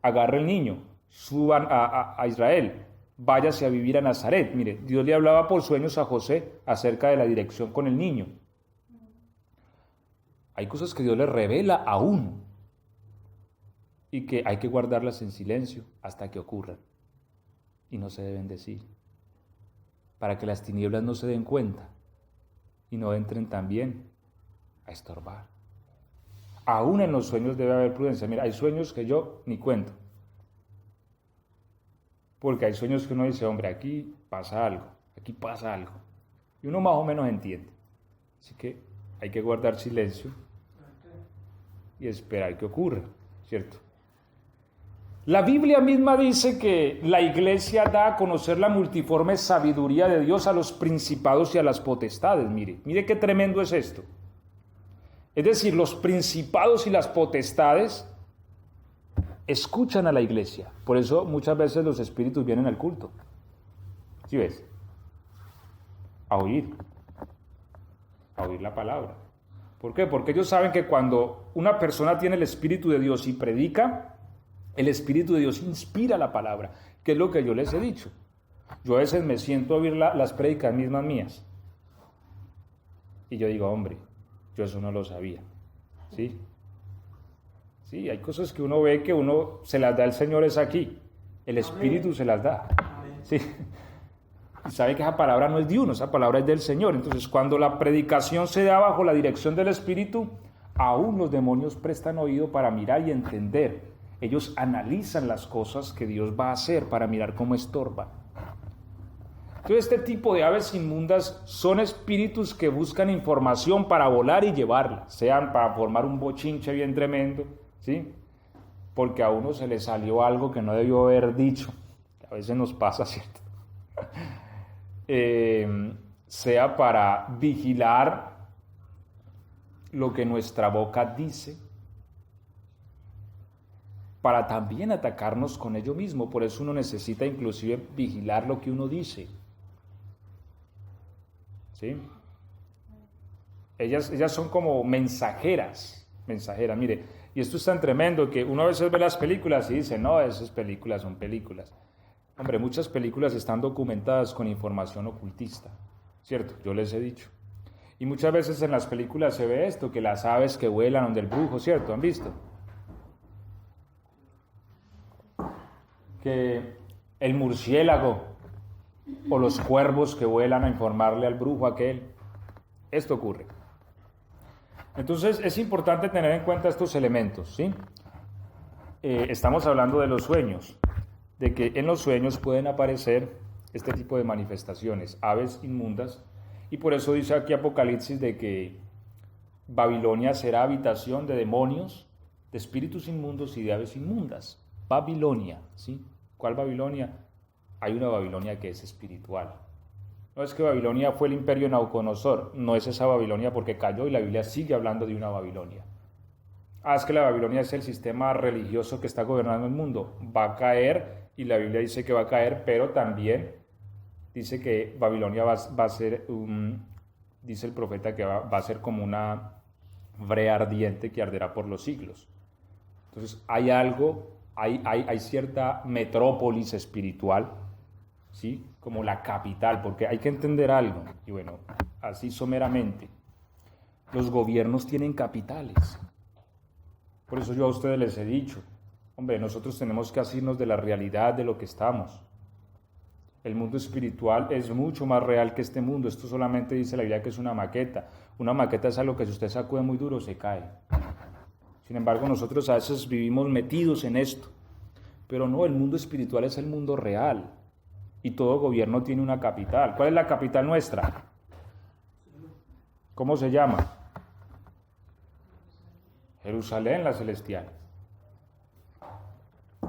agarre el niño, suban a Israel, váyase a vivir a Nazaret. Mire, Dios le hablaba por sueños a José acerca de la dirección con el niño. Hay cosas que Dios le revela a uno y que hay que guardarlas en silencio hasta que ocurran y no se deben decir, para que las tinieblas no se den cuenta y no entren también a estorbar. Aún en los sueños debe haber prudencia. Mira, hay sueños que yo ni cuento, porque hay sueños que uno dice, hombre, aquí pasa algo, y uno más o menos entiende. Así que hay que guardar silencio y esperar que ocurra, ¿cierto? La Biblia misma dice que la iglesia da a conocer la multiforme sabiduría de Dios a los principados y a las potestades. Mire qué tremendo es esto. Es decir, los principados y las potestades escuchan a la iglesia. Por eso muchas veces los espíritus vienen al culto. ¿Sí ves? A oír la palabra. ¿Por qué? Porque ellos saben que cuando una persona tiene el Espíritu de Dios y predica, el Espíritu de Dios inspira la palabra, que es lo que yo les he dicho. Yo a veces me siento a oír las prédicas mismas mías. Y yo digo, hombre, yo eso no lo sabía. ¿Sí? Sí, hay cosas que uno ve que uno se las da el Señor es aquí. El Espíritu se las da. Sí. Y sabe que esa palabra no es de uno, esa palabra es del Señor. Entonces, cuando la predicación se da bajo la dirección del Espíritu, aún los demonios prestan oído para mirar y entender. Ellos analizan las cosas que Dios va a hacer para mirar cómo estorban. Entonces, este tipo de aves inmundas son espíritus que buscan información para volar y llevarla, sean para formar un bochinche bien tremendo, ¿sí? Porque a uno se le salió algo que no debió haber dicho, que a veces nos pasa, ¿cierto? Sea para vigilar lo que nuestra boca dice, para también atacarnos con ello mismo. Por eso uno necesita inclusive vigilar lo que uno dice. ¿Sí? Ellas son como mensajeras. Mire, y esto es tan tremendo que uno a veces ve las películas y dice, no, esas películas son películas. Hombre, muchas películas están documentadas con información ocultista, ¿cierto? Yo les he dicho. Y muchas veces en las películas se ve esto, que las aves que vuelan donde el brujo, ¿cierto? ¿Han visto? Que el murciélago o los cuervos que vuelan a informarle al brujo aquel. Esto ocurre. Entonces es importante tener en cuenta estos elementos, ¿sí? Estamos hablando de los sueños, de que en los sueños pueden aparecer este tipo de manifestaciones, aves inmundas, y por eso dice aquí Apocalipsis de que Babilonia será habitación de demonios, de espíritus inmundos y de aves inmundas. Babilonia, ¿sí? ¿Cuál Babilonia? Hay una Babilonia que es espiritual. No es que Babilonia fue el imperio de Nabucodonosor, no es esa Babilonia porque cayó y la Biblia sigue hablando de una Babilonia. Es que la Babilonia es el sistema religioso que está gobernando el mundo. Va a caer y la Biblia dice que va a caer, pero también dice que Babilonia va a ser, dice el profeta que va a ser como una brea ardiente que arderá por los siglos. Entonces hay algo, hay cierta metrópolis espiritual, ¿sí? Como la capital, porque hay que entender algo, y bueno, así someramente, los gobiernos tienen capitales. Por eso yo a ustedes les he dicho, hombre, nosotros tenemos que asirnos de la realidad de lo que estamos. El mundo espiritual es mucho más real que este mundo. Esto solamente dice la Biblia que es una maqueta. Una maqueta es algo que si usted sacude muy duro se cae. Sin embargo, nosotros a veces vivimos metidos en esto. Pero no, el mundo espiritual es el mundo real. Y todo gobierno tiene una capital. ¿Cuál es la capital nuestra? ¿Cómo se llama? Jerusalén, la celestial.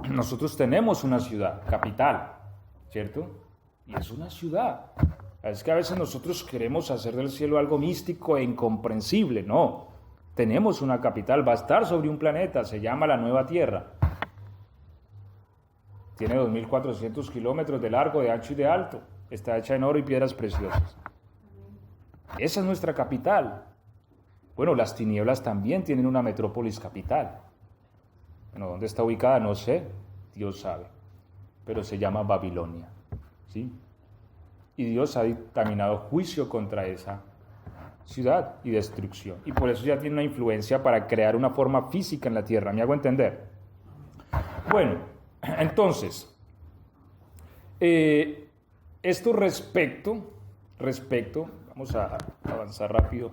Nosotros tenemos una ciudad, capital, ¿cierto? Y es una ciudad. Es que a veces nosotros queremos hacer del cielo algo místico e incomprensible. No, tenemos una capital, va a estar sobre un planeta, se llama la Nueva Tierra. Tiene 2.400 kilómetros de largo, de ancho y de alto. Está hecha en oro y piedras preciosas. Esa es nuestra capital. Bueno, las tinieblas también tienen una metrópolis capital. Bueno, ¿dónde está ubicada? No sé, Dios sabe. Pero se llama Babilonia, ¿sí? Y Dios ha dictaminado juicio contra esa ciudad y destrucción. Y por eso ya tiene una influencia para crear una forma física en la tierra. ¿Me hago entender? Bueno, entonces, esto respecto, vamos a avanzar rápido,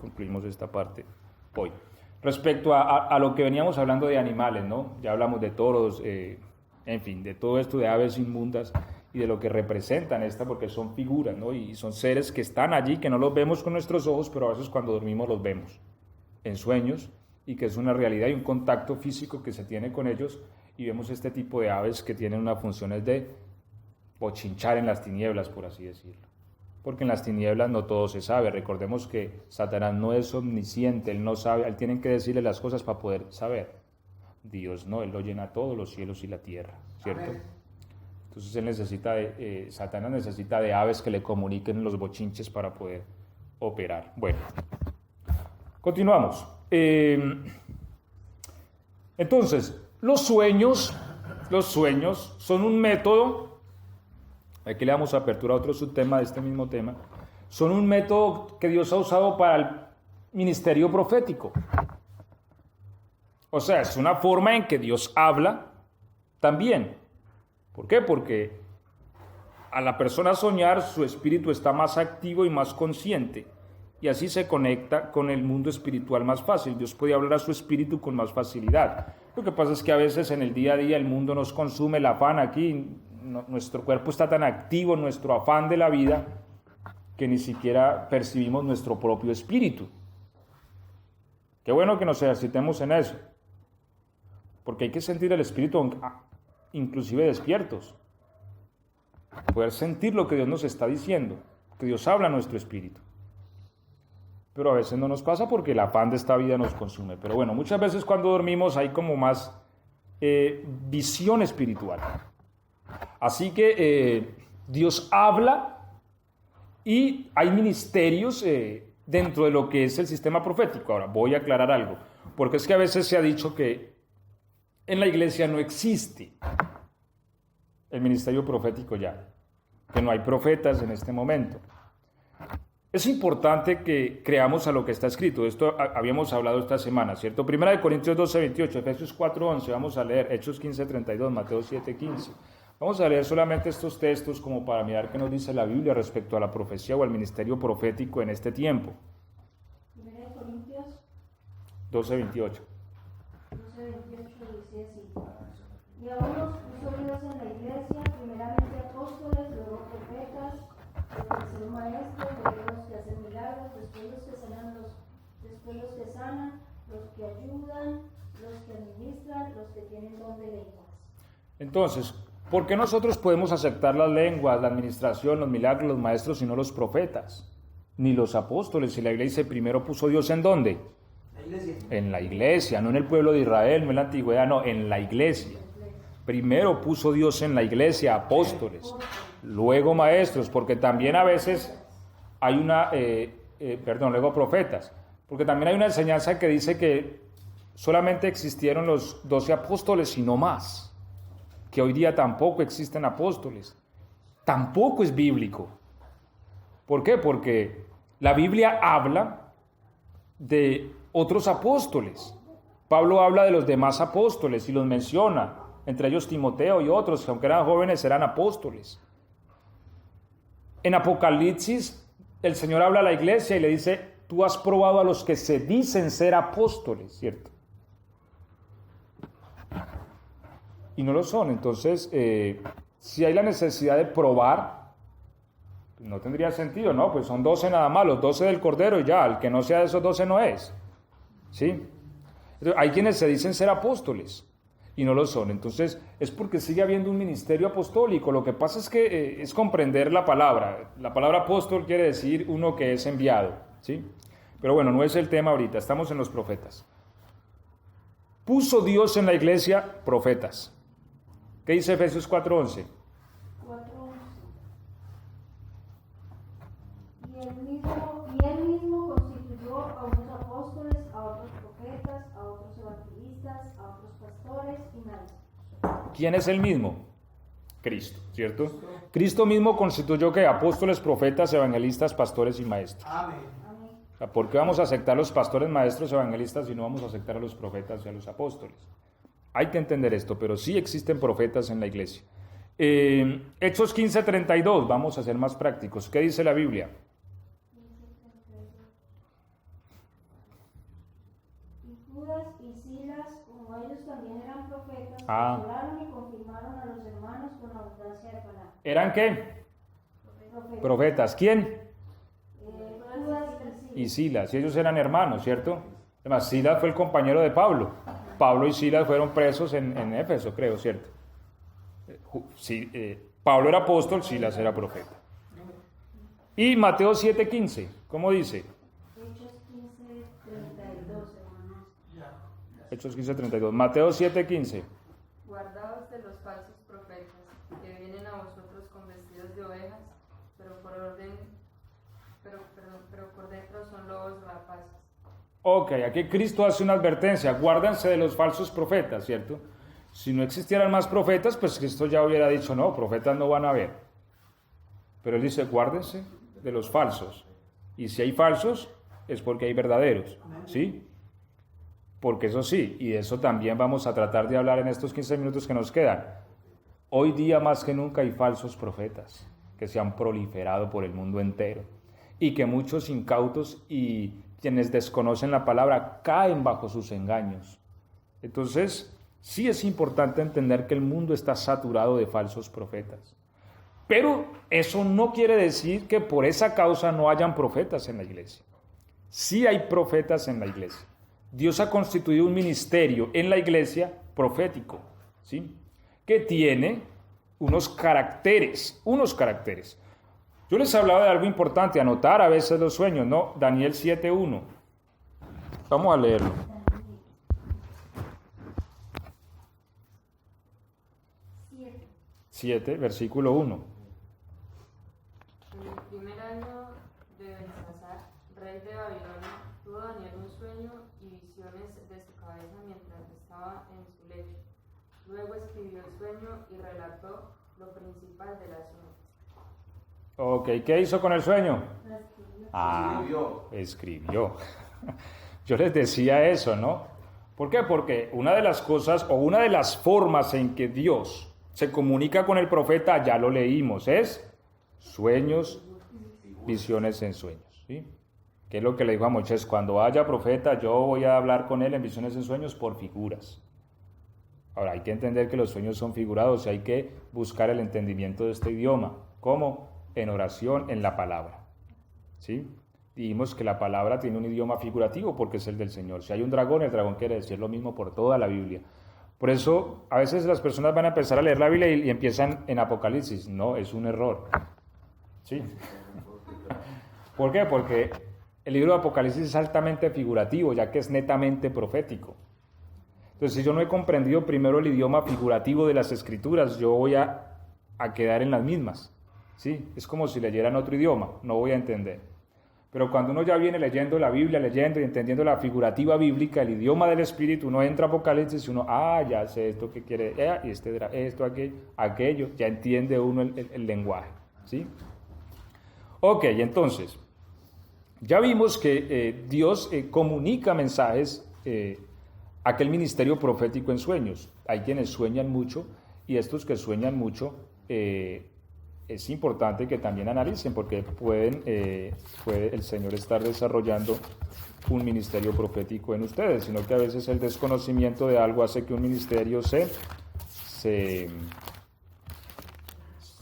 concluimos esta parte hoy. Respecto a lo que veníamos hablando de animales, ¿no? Ya hablamos de toros, en fin, de todo esto de aves inmundas y de lo que representan porque son figuras, ¿no? Y son seres que están allí, que no los vemos con nuestros ojos, pero a veces cuando dormimos los vemos en sueños y que es una realidad y un contacto físico que se tiene con ellos y vemos este tipo de aves que tienen unas funciones de bochinchar en las tinieblas, por así decirlo. Porque en las tinieblas no todo se sabe. Recordemos que Satanás no es omnisciente, él no sabe, él tiene que decirle las cosas para poder saber. Dios no, él lo llena todo, los cielos y la tierra, ¿cierto? Amén. Entonces él necesita Satanás necesita de aves que le comuniquen los bochinches para poder operar. Bueno, continuamos. Entonces, los sueños son un método. Aquí le damos apertura a otro subtema de este mismo tema. Son un método que Dios ha usado para el ministerio profético. O sea, es una forma en que Dios habla también. ¿Por qué? Porque a la persona soñar, su espíritu está más activo y más consciente. Y así se conecta con el mundo espiritual más fácil. Dios puede hablar a su espíritu con más facilidad. Lo que pasa es que a veces en el día a día el mundo nos consume el afán aquí. Nuestro cuerpo está tan activo, nuestro afán de la vida, que ni siquiera percibimos nuestro propio espíritu. Qué bueno que nos ejercitemos en eso, porque hay que sentir el espíritu inclusive despiertos, poder sentir lo que Dios nos está diciendo, que Dios habla a nuestro espíritu. Pero a veces no nos pasa porque el afán de esta vida nos consume. Pero bueno, muchas veces cuando dormimos hay como más visión espiritual. Así que Dios habla y hay ministerios dentro de lo que es el sistema profético. Ahora, voy a aclarar algo, porque es que a veces se ha dicho que en la iglesia no existe el ministerio profético ya, que no hay profetas en este momento. Es importante que creamos a lo que está escrito. Esto habíamos hablado esta semana, ¿cierto? 1 Corintios 12:28, Efesios 4:11, vamos a leer Hechos 15:32, Mateo 7:15. Vamos a leer solamente estos textos como para mirar qué nos dice la Biblia respecto a la profecía o al ministerio profético en este tiempo. 1 Corintios 12:28. 12:28 dice así: y aún los puso Dios en la iglesia, primeramente apóstoles, luego profetas, después maestros, luego los que hacen milagros, después los que sanan, los que ayudan, los que administran, los que tienen don de lenguas. Entonces, ¿por qué nosotros podemos aceptar las lenguas, la administración, los milagros, los maestros y no los profetas? Ni los apóstoles. Y la iglesia primero puso Dios ¿en dónde? La iglesia. En la iglesia, no en el pueblo de Israel, no en la antigüedad, no, en la iglesia. Primero puso Dios en la iglesia apóstoles, luego maestros, porque también a veces hay luego profetas, porque también hay una enseñanza que dice que solamente existieron los 12 apóstoles y no más, que hoy día tampoco existen apóstoles, tampoco es bíblico. ¿Por qué? Porque la Biblia habla de otros apóstoles. Pablo habla de los demás apóstoles y los menciona, entre ellos Timoteo y otros que aunque eran jóvenes eran apóstoles. En Apocalipsis el Señor habla a la iglesia y le dice: tú has probado a los que se dicen ser apóstoles, ¿cierto? Y no lo son. Entonces, si hay la necesidad de probar, pues no tendría sentido, ¿no? Pues son 12 nada más, los 12 del Cordero y ya, el que no sea de esos 12 no es, ¿sí? Entonces, hay quienes se dicen ser apóstoles y no lo son. Entonces, es porque sigue habiendo un ministerio apostólico. Lo que pasa es que es comprender la palabra. La palabra apóstol quiere decir uno que es enviado, ¿sí? Pero bueno, no es el tema ahorita, estamos en los profetas. Puso Dios en la iglesia profetas. ¿Qué dice Efesios 4:11? 4:11. Y él mismo constituyó a unos apóstoles, a otros profetas, a otros evangelistas, a otros pastores y maestros. ¿Quién es el mismo? Cristo, ¿cierto? Cristo mismo constituyó que apóstoles, profetas, evangelistas, pastores y maestros. Amén. O sea, ¿por qué vamos a aceptar a los pastores, maestros, evangelistas si no vamos a aceptar a los profetas y a los apóstoles? Hay que entender esto, pero sí existen profetas en la iglesia. Hechos 15:32, vamos a ser más prácticos. ¿Qué dice la Biblia? Y Judas y Silas, como ellos también eran profetas, consolaron y confirmaron a los hermanos con abundancia de palabra. ¿Eran qué? Profetas. ¿Quién? Judas Y Silas. Y ellos eran hermanos, ¿cierto? Además, Silas fue el compañero de Pablo. Pablo y Silas fueron presos en Éfeso, creo, ¿cierto? Pablo era apóstol, Silas era profeta. Y Mateo 7:15, ¿cómo dice? Hechos 15:32, hermanos. Hechos 15:32. Mateo 7:15. Guardaos de los falsos profetas, que vienen a vosotros con vestidos de ovejas, pero por dentro son lobos rapaces. Ok, aquí Cristo hace una advertencia: guárdense de los falsos profetas, ¿cierto? Si no existieran más profetas, pues Cristo ya hubiera dicho: no, profetas no van a haber. Pero Él dice: guárdense de los falsos. Y si hay falsos, es porque hay verdaderos, ¿sí? Porque eso sí, y de eso también vamos a tratar de hablar en estos 15 minutos que nos quedan. Hoy día más que nunca hay falsos profetas que se han proliferado por el mundo entero y que muchos incautos y quienes desconocen la palabra caen bajo sus engaños. Entonces, sí es importante entender que el mundo está saturado de falsos profetas. Pero eso no quiere decir que por esa causa no hayan profetas en la iglesia. Sí hay profetas en la iglesia. Dios ha constituido un ministerio en la iglesia profético, ¿sí? Que tiene unos caracteres. Yo les hablaba de algo importante, anotar a veces los sueños, ¿no? Daniel 7:1. Vamos a leerlo. 7, versículo 1. En el primer año de Belsasar, rey de Babilonia, tuvo Daniel un sueño y visiones de su cabeza mientras estaba en su lecho. Luego escribió el sueño y relató lo principal del asunto. Ok, ¿qué hizo con el sueño? Escribió. Yo les decía eso, ¿no? ¿Por qué? Porque una de las cosas o una de las formas en que Dios se comunica con el profeta, ya lo leímos, es sueños, visiones en sueños, ¿sí? ¿Qué es lo que le dijo a Moisés? Cuando haya profeta, yo voy a hablar con él en visiones en sueños por figuras. Ahora, hay que entender que los sueños son figurados y hay que buscar el entendimiento de este idioma. ¿Cómo? En oración, en la palabra, ¿sí? Dijimos que la palabra tiene un idioma figurativo porque es el del Señor. Si hay un dragón, el dragón quiere decir lo mismo por toda la Biblia. Por eso, a veces las personas van a empezar a leer la Biblia y empiezan en Apocalipsis. No, es un error, ¿sí? ¿Por qué? Porque el libro de Apocalipsis es altamente figurativo, ya que es netamente profético. Entonces, si yo no he comprendido primero el idioma figurativo de las Escrituras, yo voy a quedar en las mismas, ¿sí? Es como si leyeran otro idioma, no voy a entender. Pero cuando uno ya viene leyendo la Biblia, leyendo y entendiendo la figurativa bíblica, el idioma del Espíritu, uno entra a Apocalipsis y uno, ya sé esto que quiere, y esto, aquello, ya entiende uno el lenguaje, ¿sí? Ok, entonces, ya vimos que Dios comunica mensajes a aquel ministerio profético en sueños. Hay quienes sueñan mucho y estos que sueñan mucho es importante que también analicen porque puede el Señor estar desarrollando un ministerio profético en ustedes, sino que a veces el desconocimiento de algo hace que un ministerio se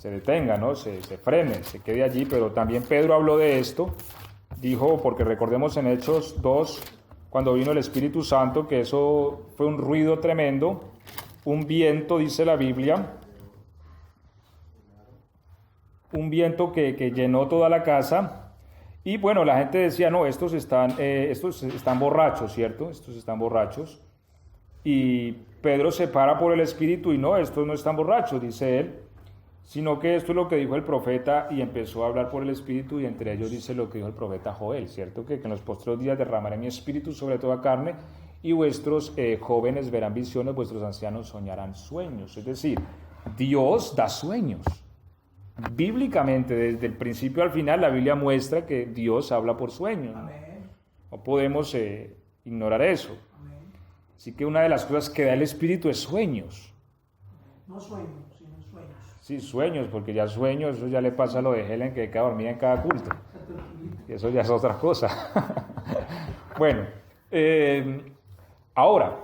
detenga, ¿no? Se frene, se quede allí, pero también Pedro habló de esto, dijo, porque recordemos en Hechos 2, cuando vino el Espíritu Santo, que eso fue un ruido tremendo, un viento, dice la Biblia, un viento que llenó toda la casa, y bueno, la gente decía, no, estos están borrachos, ¿cierto? Estos están borrachos, y Pedro se para por el Espíritu y no, estos no están borrachos, dice él, sino que esto es lo que dijo el profeta y empezó a hablar por el Espíritu y entre ellos dice lo que dijo el profeta Joel, ¿cierto? Que en los postreros días derramaré mi Espíritu sobre toda carne y vuestros jóvenes verán visiones, vuestros ancianos soñarán sueños. Es decir, Dios da sueños. Bíblicamente, desde el principio al final, la Biblia muestra que Dios habla por sueños. Amén. No podemos ignorar eso. Amén. Así que una de las cosas que da el Espíritu es sueños. No sueños, sino sueños. Sí, sueños, porque ya sueños, eso ya le pasa a lo de Helen que queda dormida en cada culto. Y eso ya es otra cosa. Bueno, ahora,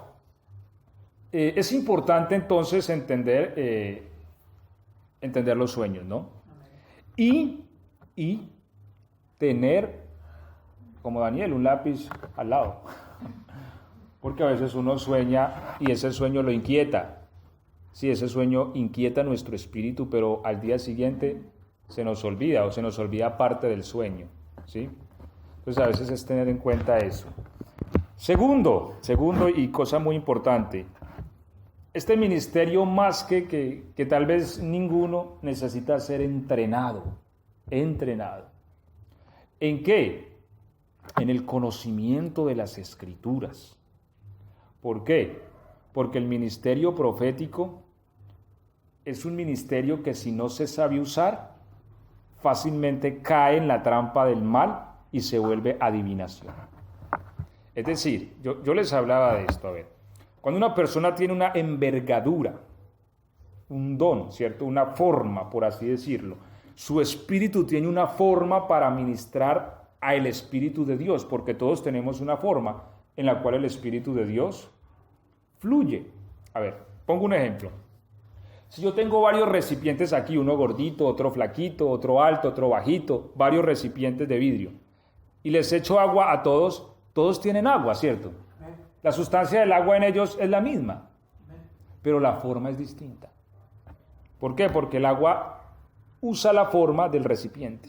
es importante entonces entender los sueños, ¿no? Y tener, como Daniel, un lápiz al lado. Porque a veces uno sueña y ese sueño lo inquieta. Sí, ese sueño inquieta nuestro espíritu, pero al día siguiente se nos olvida o se nos olvida parte del sueño, ¿sí? Entonces a veces es tener en cuenta eso. Segundo y cosa muy importante, este ministerio más que tal vez ninguno necesita ser entrenado. ¿En qué? En el conocimiento de las Escrituras. ¿Por qué? Porque el ministerio profético es un ministerio que si no se sabe usar, fácilmente cae en la trampa del mal y se vuelve adivinación. Es decir, yo les hablaba de esto, a ver, cuando una persona tiene una envergadura, un don, ¿cierto? Una forma, por así decirlo, su espíritu tiene una forma para ministrar al Espíritu de Dios, porque todos tenemos una forma en la cual el Espíritu de Dios fluye. A ver, pongo un ejemplo. Si yo tengo varios recipientes aquí, uno gordito, otro flaquito, otro alto, otro bajito, varios recipientes de vidrio, y les echo agua a todos, todos tienen agua, ¿cierto? La sustancia del agua en ellos es la misma, pero la forma es distinta. ¿Por qué? Porque el agua usa la forma del recipiente.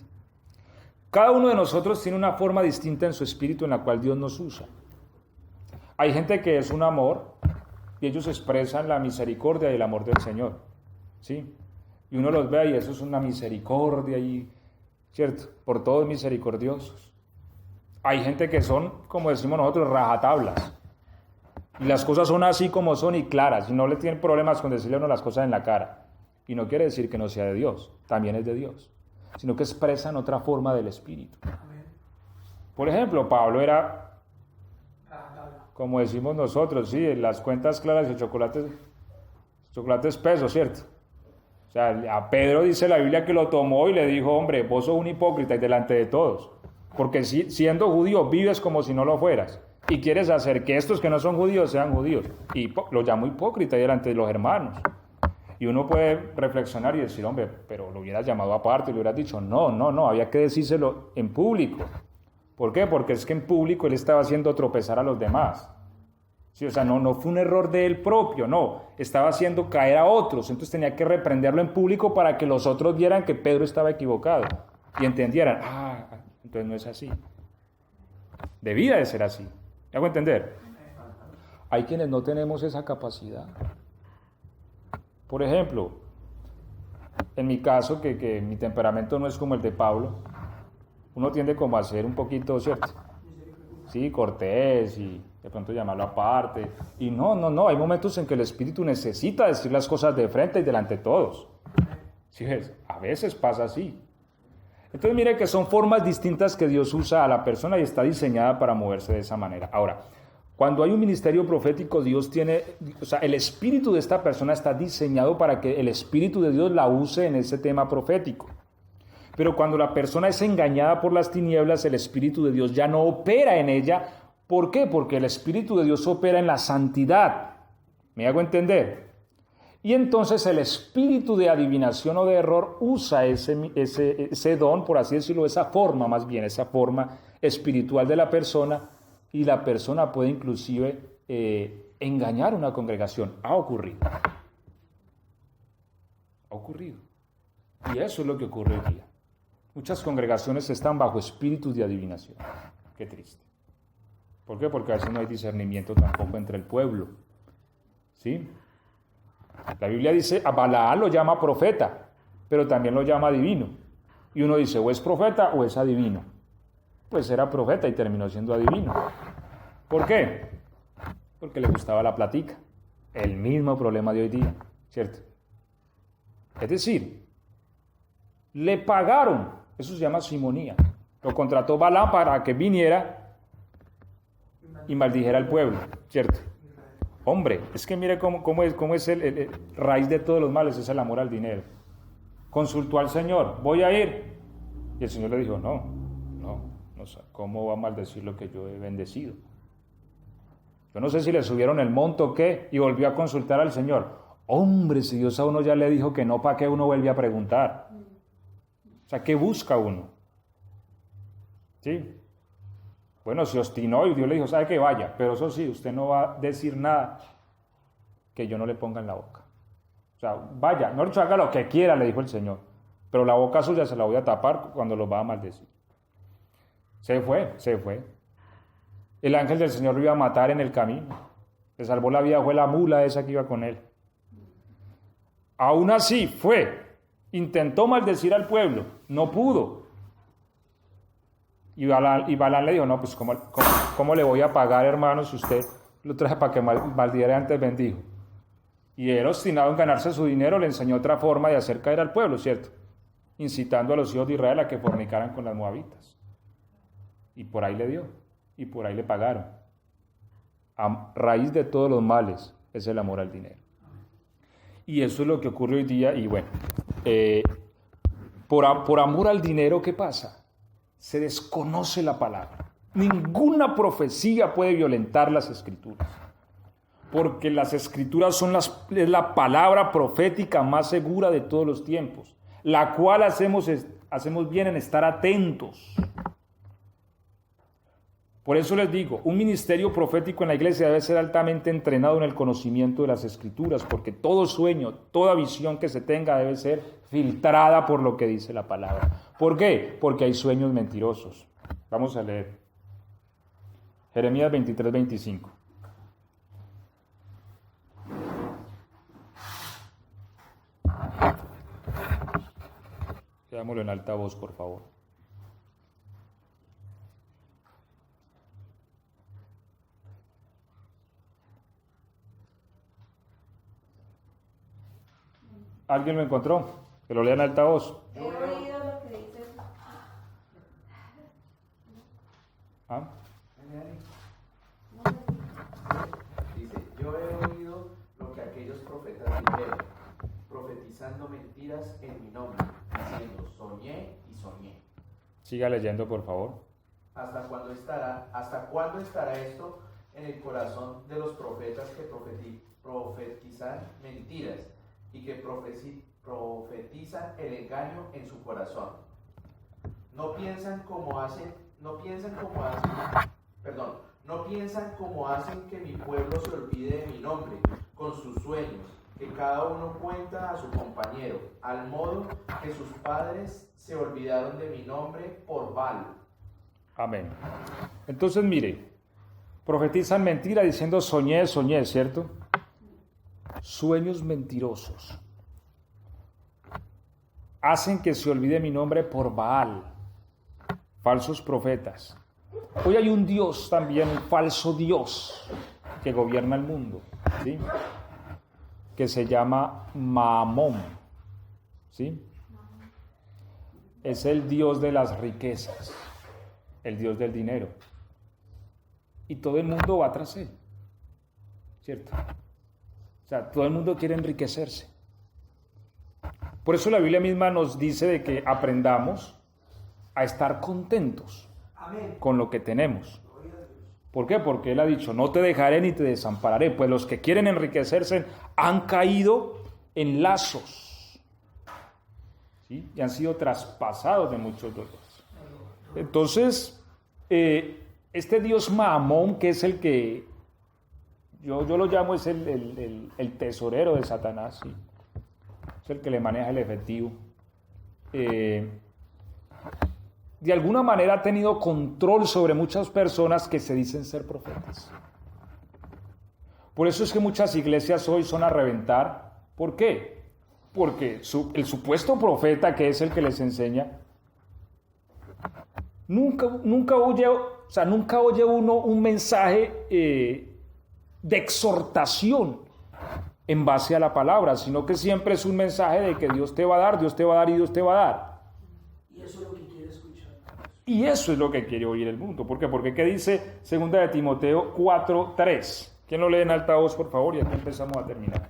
Cada uno de nosotros tiene una forma distinta en su espíritu en la cual Dios nos usa. Hay gente que es un amor y ellos expresan la misericordia y el amor del Señor, ¿sí? Y uno los ve y eso es una misericordia y, ¿cierto? Por todos misericordiosos. Hay gente que son, como decimos nosotros, rajatablas. Y las cosas son así como son y claras. Y no le tienen problemas con decirle a uno las cosas en la cara. Y no quiere decir que no sea de Dios. También es de Dios. Sino que expresan otra forma del Espíritu. Por ejemplo, Pablo era, como decimos nosotros, sí, las cuentas claras y chocolate espeso, ¿cierto? O sea, a Pedro dice la Biblia que lo tomó y le dijo, hombre, vos sos un hipócrita y delante de todos. Porque siendo judío vives como si no lo fueras. Y quieres hacer que estos que no son judíos sean judíos. Y lo llamo hipócrita delante de los hermanos. Y uno puede reflexionar y decir, hombre, pero lo hubieras llamado aparte, le hubieras dicho, no, había que decírselo en público. ¿Por qué? Porque es que en público él estaba haciendo tropezar a los demás. Sí, o sea, no fue un error de él propio, no, estaba haciendo caer a otros, entonces tenía que reprenderlo en público para que los otros vieran que Pedro estaba equivocado y entendieran, entonces no es así. Debía de ser así. ¿Me hago entender? Hay quienes no tenemos esa capacidad. Por ejemplo, en mi caso, que mi temperamento no es como el de Pablo, uno tiende como a ser un poquito, ¿cierto? Sí, cortés y de pronto llamarlo aparte. Y no, hay momentos en que el Espíritu necesita decir las cosas de frente y delante de todos. ¿Sí ves? A veces pasa así. Entonces mire que son formas distintas que Dios usa a la persona y está diseñada para moverse de esa manera. Ahora, cuando hay un ministerio profético, Dios tiene, o sea, el espíritu de esta persona está diseñado para que el Espíritu de Dios la use en ese tema profético. Pero cuando la persona es engañada por las tinieblas, el Espíritu de Dios ya no opera en ella. ¿Por qué? Porque el Espíritu de Dios opera en la santidad. ¿Me hago entender? Y entonces el espíritu de adivinación o de error usa ese don, por así decirlo, esa forma espiritual de la persona, y la persona puede inclusive engañar a una congregación. Ha ocurrido. Y eso es lo que ocurre hoy día. Muchas congregaciones están bajo espíritus de adivinación. Qué triste. ¿Por qué? Porque a veces no hay discernimiento tampoco entre el pueblo. ¿Sí? La Biblia dice, a Balaam lo llama profeta, pero también lo llama adivino. Y uno dice, o es profeta o es adivino. Pues era profeta y terminó siendo adivino. ¿Por qué? Porque le gustaba la platica. El mismo problema de hoy día, ¿cierto? Es decir, le pagaron, eso se llama simonía. Lo contrató Balaam para que viniera y maldijera al pueblo, ¿cierto? Hombre, es que mire cómo es el raíz de todos los males, es el amor al dinero. Consultó al Señor, voy a ir. Y el Señor le dijo, no, ¿cómo va a maldecir lo que yo he bendecido? Yo no sé si le subieron el monto o qué, y volvió a consultar al Señor. Hombre, si Dios a uno ya le dijo que no, ¿para qué uno vuelve a preguntar? O sea, ¿qué busca uno? ¿Sí? Bueno, se obstinó y Dios le dijo, ¿sabe qué? Vaya, pero eso sí, usted no va a decir nada que yo no le ponga en la boca. O sea, vaya, no haga lo que quiera, le dijo el Señor, pero la boca suya se la voy a tapar cuando lo va a maldecir. Se fue. El ángel del Señor lo iba a matar en el camino. Le salvó la vida, fue la mula esa que iba con él. Aún así intentó maldecir al pueblo, no pudo. Y Balaam le dijo, no, pues ¿cómo le voy a pagar, hermano, si usted lo traje para que maldijera antes bendijo? Y él, obstinado en ganarse su dinero, le enseñó otra forma de hacer caer al pueblo, ¿cierto? Incitando a los hijos de Israel a que fornicaran con las moabitas. Y por ahí le dio, y por ahí le pagaron. A raíz de todos los males es el amor al dinero. Y eso es lo que ocurre hoy día, y bueno, por amor al dinero, ¿qué pasa? Se desconoce la palabra. Ninguna profecía puede violentar las Escrituras, porque las Escrituras es la palabra profética más segura de todos los tiempos, la cual hacemos bien en estar atentos. Por eso les digo, un ministerio profético en la iglesia debe ser altamente entrenado en el conocimiento de las Escrituras, porque todo sueño, toda visión que se tenga debe ser filtrada por lo que dice la palabra. ¿Por qué? Porque hay sueños mentirosos. Vamos a leer. Jeremías 23, 25. Quedámoslo en alta voz, por favor. ¿Alguien lo encontró? Que lo lea en alta voz. He oído lo que dice. ¿Ah? Dice, yo he oído lo que aquellos profetas dijeron. Profetizan profetizando mentiras en mi nombre, diciendo, soñé y soñé. Siga leyendo, por favor. ¿Hasta cuándo estará esto en el corazón de los profetas que profetizan mentiras y que profetizan el engaño en su corazón? No piensan como hacen que mi pueblo se olvide de mi nombre con sus sueños, que cada uno cuenta a su compañero, al modo que sus padres se olvidaron de mi nombre por Baal. Amén. Entonces, mire, profetizan mentira diciendo soñé, soñé, ¿cierto? Sueños mentirosos. Hacen que se olvide mi nombre por Baal. Falsos profetas. Hoy hay un Dios también, un falso Dios que gobierna el mundo, ¿sí? Que se llama Mamón, ¿sí? Es el Dios de las riquezas, el Dios del dinero. Y todo el mundo va tras él, ¿cierto? O sea, todo el mundo quiere enriquecerse. Por eso la Biblia misma nos dice de que aprendamos a estar contentos con lo que tenemos. ¿Por qué? Porque Él ha dicho, no te dejaré ni te desampararé. Pues los que quieren enriquecerse han caído en lazos, ¿sí? Y han sido traspasados de muchos dolores. Entonces, este Dios Mamón, que es el que yo lo llamo, es el tesorero de Satanás, ¿sí? Es el que le maneja el efectivo. De alguna manera ha tenido control sobre muchas personas que se dicen ser profetas. Por eso es que muchas iglesias hoy son a reventar. ¿Por qué? Porque el supuesto profeta, que es el que les enseña, nunca oye uno un mensaje de exhortación en base a la palabra, sino que siempre es un mensaje de que Dios te va a dar, Dios te va a dar y Dios te va a dar. Y eso es lo que quiere escuchar. Y eso es lo que quiere oír el mundo. ¿Por qué? Porque ¿qué dice 2 de Timoteo 4:3? ¿Quién lo lee en alta voz, por favor? Y aquí empezamos a terminar.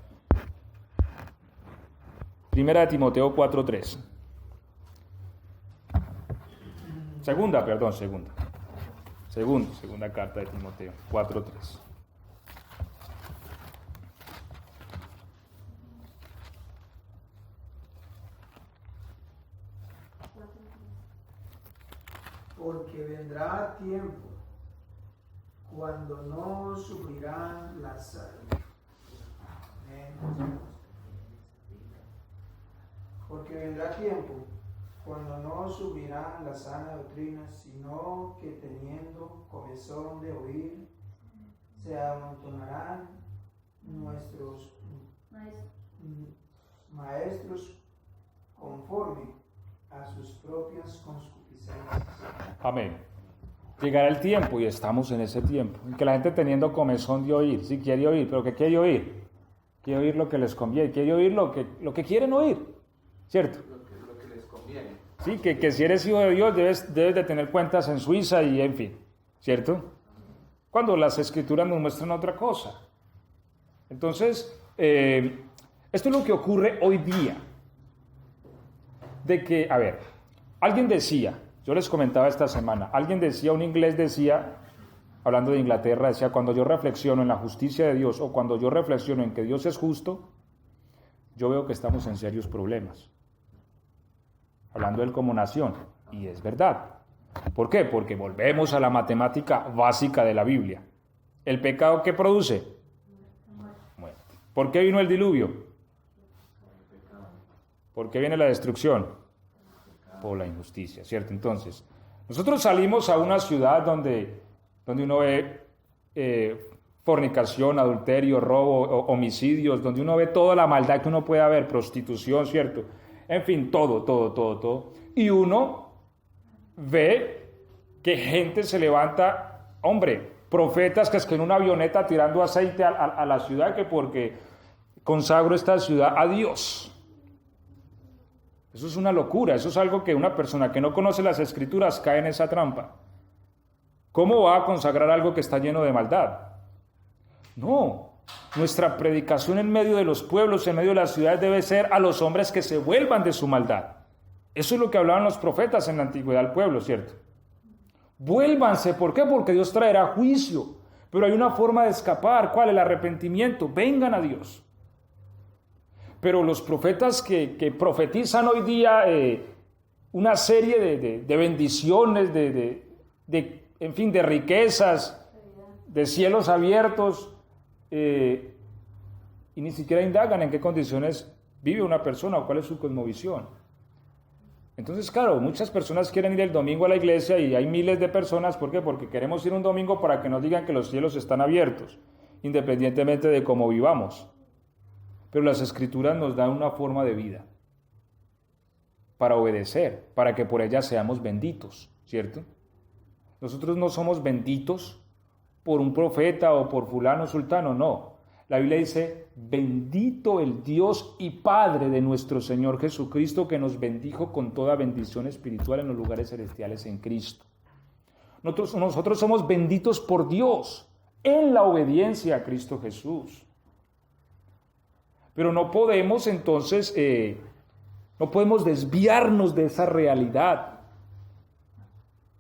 1 de Timoteo 4:3. Segunda carta de Timoteo 4:3. Porque vendrá tiempo cuando no sufrirán la salud. Porque vendrá tiempo cuando no sufrirán la sana doctrina, sino que teniendo comezón de oír, se amontonarán nuestros maestros conforme a sus propias concupiscencias. Amén. Llegará el tiempo, y estamos en ese tiempo, en que la gente teniendo comezón de oír, sí quiere oír, pero ¿qué quiere oír? Quiere oír lo que les conviene, quiere oír lo que quieren oír, ¿cierto? Lo que les conviene. Sí, que si eres hijo de Dios debes de tener cuentas en Suiza y en fin, ¿cierto? Cuando las escrituras nos muestran otra cosa. Entonces, esto es lo que ocurre hoy día. De que, a ver, alguien decía, yo les comentaba esta semana, un inglés decía, hablando de Inglaterra, decía, cuando yo reflexiono en la justicia de Dios o cuando yo reflexiono en que Dios es justo, yo veo que estamos en serios problemas. Hablando de él como nación, y es verdad. ¿Por qué? Porque volvemos a la matemática básica de la Biblia. ¿El pecado qué produce? Muerte. ¿Por qué vino el diluvio? ¿Por qué viene la destrucción? Por la injusticia, ¿cierto? Entonces, nosotros salimos a una ciudad donde uno ve fornicación, adulterio, robo, homicidios, donde uno ve toda la maldad que uno puede ver, prostitución, ¿cierto? En fin, todo. Y uno ve que gente se levanta, hombre, profetas que es que en una avioneta tirando aceite a la ciudad, que porque consagro esta ciudad a Dios. Eso es una locura, eso es algo que una persona que no conoce las Escrituras cae en esa trampa. ¿Cómo va a consagrar algo que está lleno de maldad? No, Nuestra predicación en medio de los pueblos, en medio de las ciudades, debe ser a los hombres que se vuelvan de su maldad. Eso es lo que hablaban los profetas en la antigüedad al pueblo, ¿cierto? Vuélvanse, ¿por qué? Porque Dios traerá juicio. Pero hay una forma de escapar, ¿cuál? El arrepentimiento. Vengan a Dios. Pero los profetas que profetizan hoy día una serie de bendiciones, en fin, de riquezas, de cielos abiertos, y ni siquiera indagan en qué condiciones vive una persona o cuál es su cosmovisión. Entonces, claro, muchas personas quieren ir el domingo a la iglesia y hay miles de personas. ¿Por qué? Porque queremos ir un domingo para que nos digan que los cielos están abiertos, independientemente de cómo vivamos. Pero las Escrituras nos dan una forma de vida para obedecer, para que por ella seamos benditos, ¿cierto? Nosotros no somos benditos por un profeta o por fulano sultano, no. La Biblia dice, bendito el Dios y Padre de nuestro Señor Jesucristo, que nos bendijo con toda bendición espiritual en los lugares celestiales en Cristo. Nosotros somos benditos por Dios en la obediencia a Cristo Jesús. Pero no podemos entonces, no podemos desviarnos de esa realidad.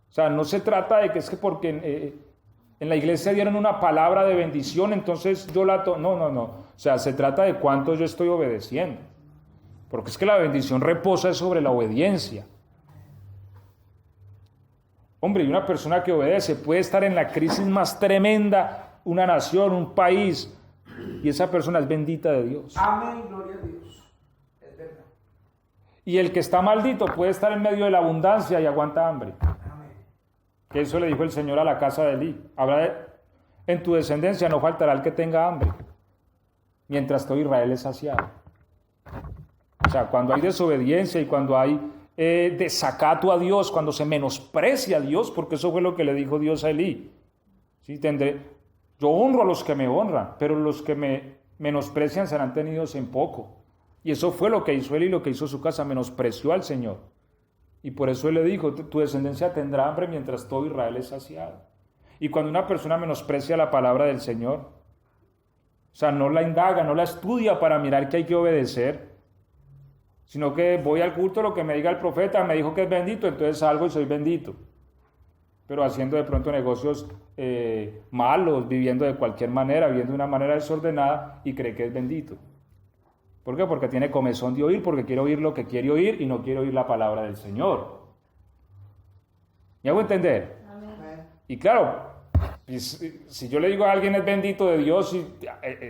O sea, no se trata de que es que porque en la iglesia dieron una palabra de bendición, entonces yo la no. O sea, se trata de cuánto yo estoy obedeciendo. Porque es que la bendición reposa sobre la obediencia. Hombre, y una persona que obedece puede estar en la crisis más tremenda, una nación, un país, y esa persona es bendita de Dios. Amén, gloria a Dios. Es verdad. Y el que está maldito puede estar en medio de la abundancia y aguanta hambre. Que eso le dijo el Señor a la casa de Elí. En tu descendencia no faltará el que tenga hambre, mientras todo Israel es saciado. O sea, cuando hay desobediencia y cuando hay desacato a Dios, cuando se menosprecia a Dios, porque eso fue lo que le dijo Dios a Elí. ¿Sí? Yo honro a los que me honran, pero los que me menosprecian serán tenidos en poco. Y eso fue lo que hizo Elí, lo que hizo su casa, menospreció al Señor. Y por eso él le dijo, tu descendencia tendrá hambre mientras todo Israel es saciado. Y cuando una persona menosprecia la palabra del Señor, o sea, no la indaga, no la estudia para mirar que hay que obedecer, sino que voy al culto, lo que me diga el profeta, me dijo que es bendito, entonces salgo y soy bendito. Pero haciendo de pronto negocios malos, viviendo de cualquier manera, viviendo de una manera desordenada y cree que es bendito. ¿Por qué? Porque tiene comezón de oír, porque quiere oír lo que quiere oír y no quiere oír la palabra del Señor. ¿Me hago entender? Amén. Y claro, si yo le digo a alguien es bendito de Dios,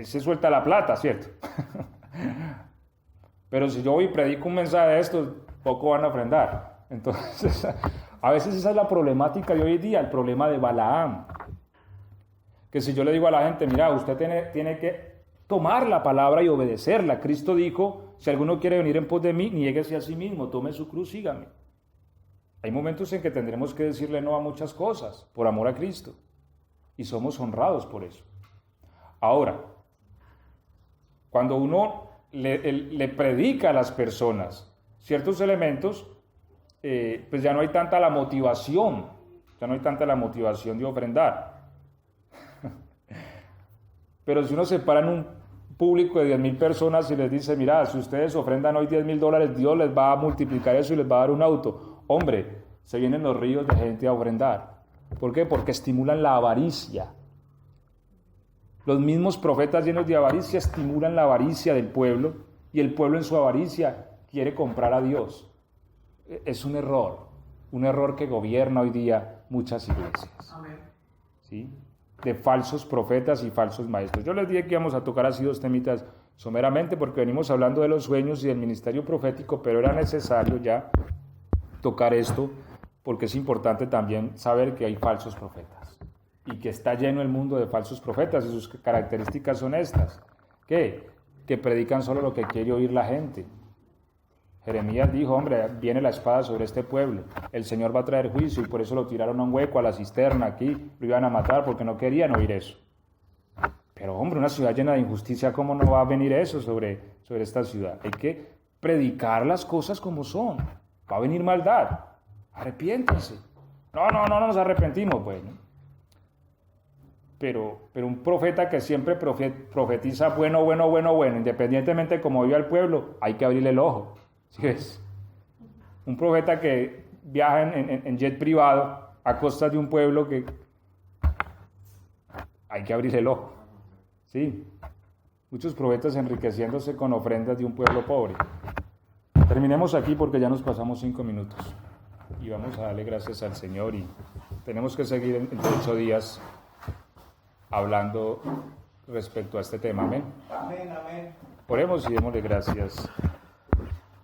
se suelta la plata, ¿cierto? Pero si yo voy y predico un mensaje de estos, poco van a ofrendar. Entonces, a veces esa es la problemática de hoy día, el problema de Balaam. Que si yo le digo a la gente, mira, usted tiene que tomar la palabra y obedecerla. Cristo dijo, si alguno quiere venir en pos de mí, niéguese a sí mismo, tome su cruz, sígame. Hay momentos en que tendremos que decirle no a muchas cosas, por amor a Cristo. Y somos honrados por eso. Ahora, cuando uno le predica a las personas ciertos elementos, pues ya no hay tanta la motivación, de ofrendar. Pero si uno se para en un público de 10,000 personas y les dice, mira, si ustedes ofrendan hoy $10,000, Dios les va a multiplicar eso y les va a dar un auto. Hombre, se vienen los ríos de gente a ofrendar. ¿Por qué? Porque estimulan la avaricia. Los mismos profetas llenos de avaricia estimulan la avaricia del pueblo y el pueblo en su avaricia quiere comprar a Dios. Es un error que gobierna hoy día muchas iglesias. Amén. ¿Sí? De falsos profetas y falsos maestros. Yo les dije que íbamos a tocar así 2 temitas someramente porque venimos hablando de los sueños y del ministerio profético, pero era necesario ya tocar esto porque es importante también saber que hay falsos profetas y que está lleno el mundo de falsos profetas y sus características son estas. ¿Qué? Que predican solo lo que quiere oír la gente. Jeremías dijo, hombre, viene la espada sobre este pueblo, el Señor va a traer juicio y por eso lo tiraron a un hueco, a la cisterna, aquí, lo iban a matar porque no querían oír eso. Pero hombre, una ciudad llena de injusticia, ¿cómo no va a venir eso sobre esta ciudad? Hay que predicar las cosas como son, va a venir maldad, arrepiéntense. No nos arrepentimos, bueno. pero un profeta que siempre profetiza bueno, independientemente de cómo vive el pueblo, hay que abrirle el ojo. ¿Sí ves? Un profeta que viaja en jet privado a costas de un pueblo que hay que abrirle el ojo. Sí. Muchos profetas enriqueciéndose con ofrendas de un pueblo pobre. Terminemos aquí porque ya nos pasamos 5 minutos. Y vamos a darle gracias al Señor y tenemos que seguir en 8 días hablando respecto a este tema. Amén. Amén, amén. Oremos y démosle gracias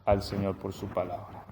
al Señor por su palabra.